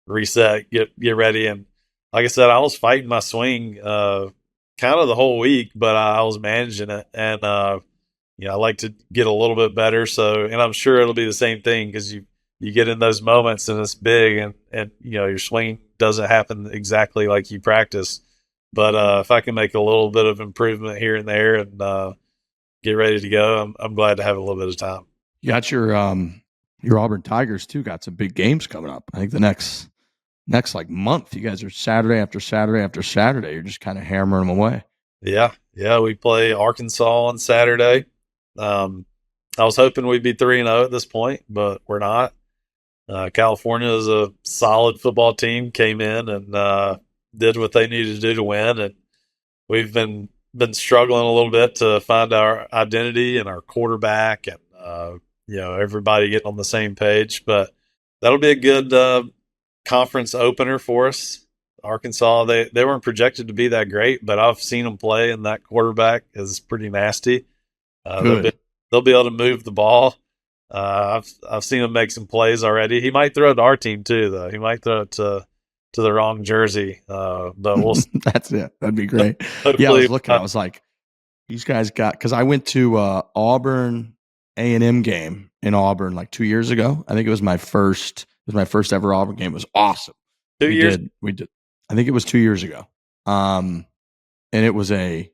reset, get ready, and like I said, I was fighting my swing kind of the whole week, but I was managing it, and I like to get a little bit better. So, and I'm sure it'll be the same thing because you get in those moments and it's big, and your swing doesn't happen exactly like you practice. But if I can make a little bit of improvement here and there and get ready to go, I'm glad to have a little bit of time. You got your Auburn Tigers too. Got some big games coming up. I think the next like month, you guys are Saturday after Saturday after Saturday. You're just kind of hammering them away. Yeah. We play Arkansas on Saturday. I was hoping we'd be 3-0 at this point, but we're not. California is a solid football team. Came in and did what they needed to do to win, and we've been struggling a little bit to find our identity and our quarterback, and everybody getting on the same page. But that'll be a good conference opener for us. Arkansas, they weren't projected to be that great, but I've seen them play, and that quarterback is pretty nasty. They'll be able to move the ball. I've seen him make some plays already. He might throw it to our team too, though. He might throw it to the wrong jersey. But we'll. That's it. That'd be great. Yeah, I was looking. I was like, these guys got, because I went to Auburn A&M game in Auburn like 2 years ago. I think it was my first. It was my first ever Auburn game. It was awesome. 2 years. We did. I think it was 2 years ago. And it was a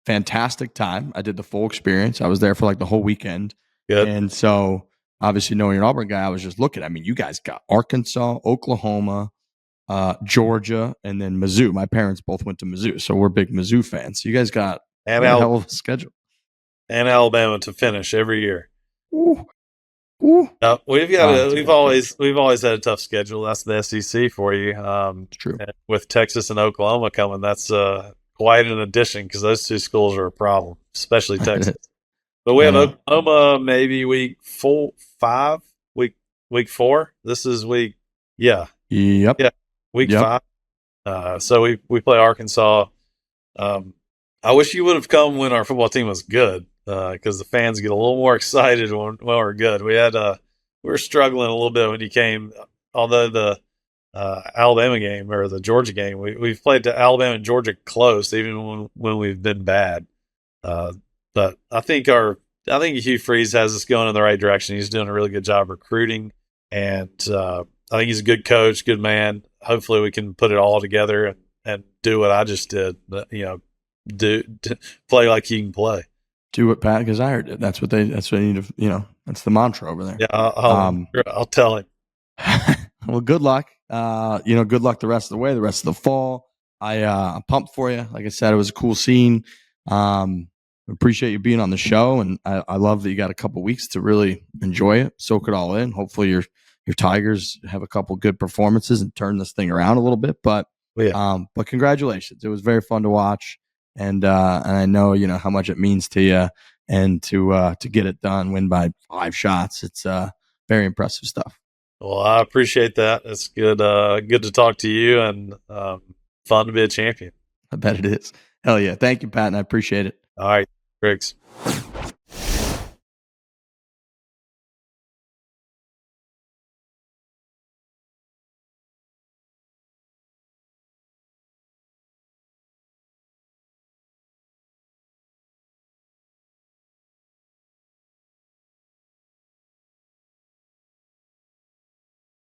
fantastic time. I did the full experience. I was there for like the whole weekend. Good. And so, obviously, knowing you're an Auburn guy, I was just looking. I mean, you guys got Arkansas, Oklahoma, Georgia, and then Mizzou. My parents both went to Mizzou, so we're big Mizzou fans. So you guys got a hell of a schedule. And Alabama to finish every year. Ooh. We've always had a tough schedule. That's the SEC for you. It's true. With Texas and Oklahoma coming, that's quite an addition, because those two schools are a problem, especially Texas. But we have Oklahoma maybe week 5, week 4. This is week, week 5. So we play Arkansas. I wish you would have come when our football team was good, because the fans get a little more excited when we're good. We were struggling a little bit when you came, although the Alabama game or the Georgia game, we've played to Alabama and Georgia close, even when we've been bad. But I think Hugh Freeze has us going in the right direction. He's doing a really good job recruiting, and I think he's a good coach, good man. Hopefully, we can put it all together and do what I just did. Play like you can play. Do what Patton Kizzire did. That's what they need to. That's the mantra over there. Yeah, I'll tell him. Well, good luck. Good luck the rest of the way, the rest of the fall. I'm pumped for you. Like I said, it was a cool scene. Appreciate you being on the show, and I love that you got a couple weeks to really enjoy it, soak it all in. Hopefully your Tigers have a couple good performances and turn this thing around a little bit. But but congratulations. It was very fun to watch, and I know how much it means to you, and to get it done, win by 5 shots. It's very impressive stuff. Well, I appreciate that. It's good to talk to you, and fun to be a champion. I bet it is. Hell yeah. Thank you, Patton. I appreciate it. All right, Griggs.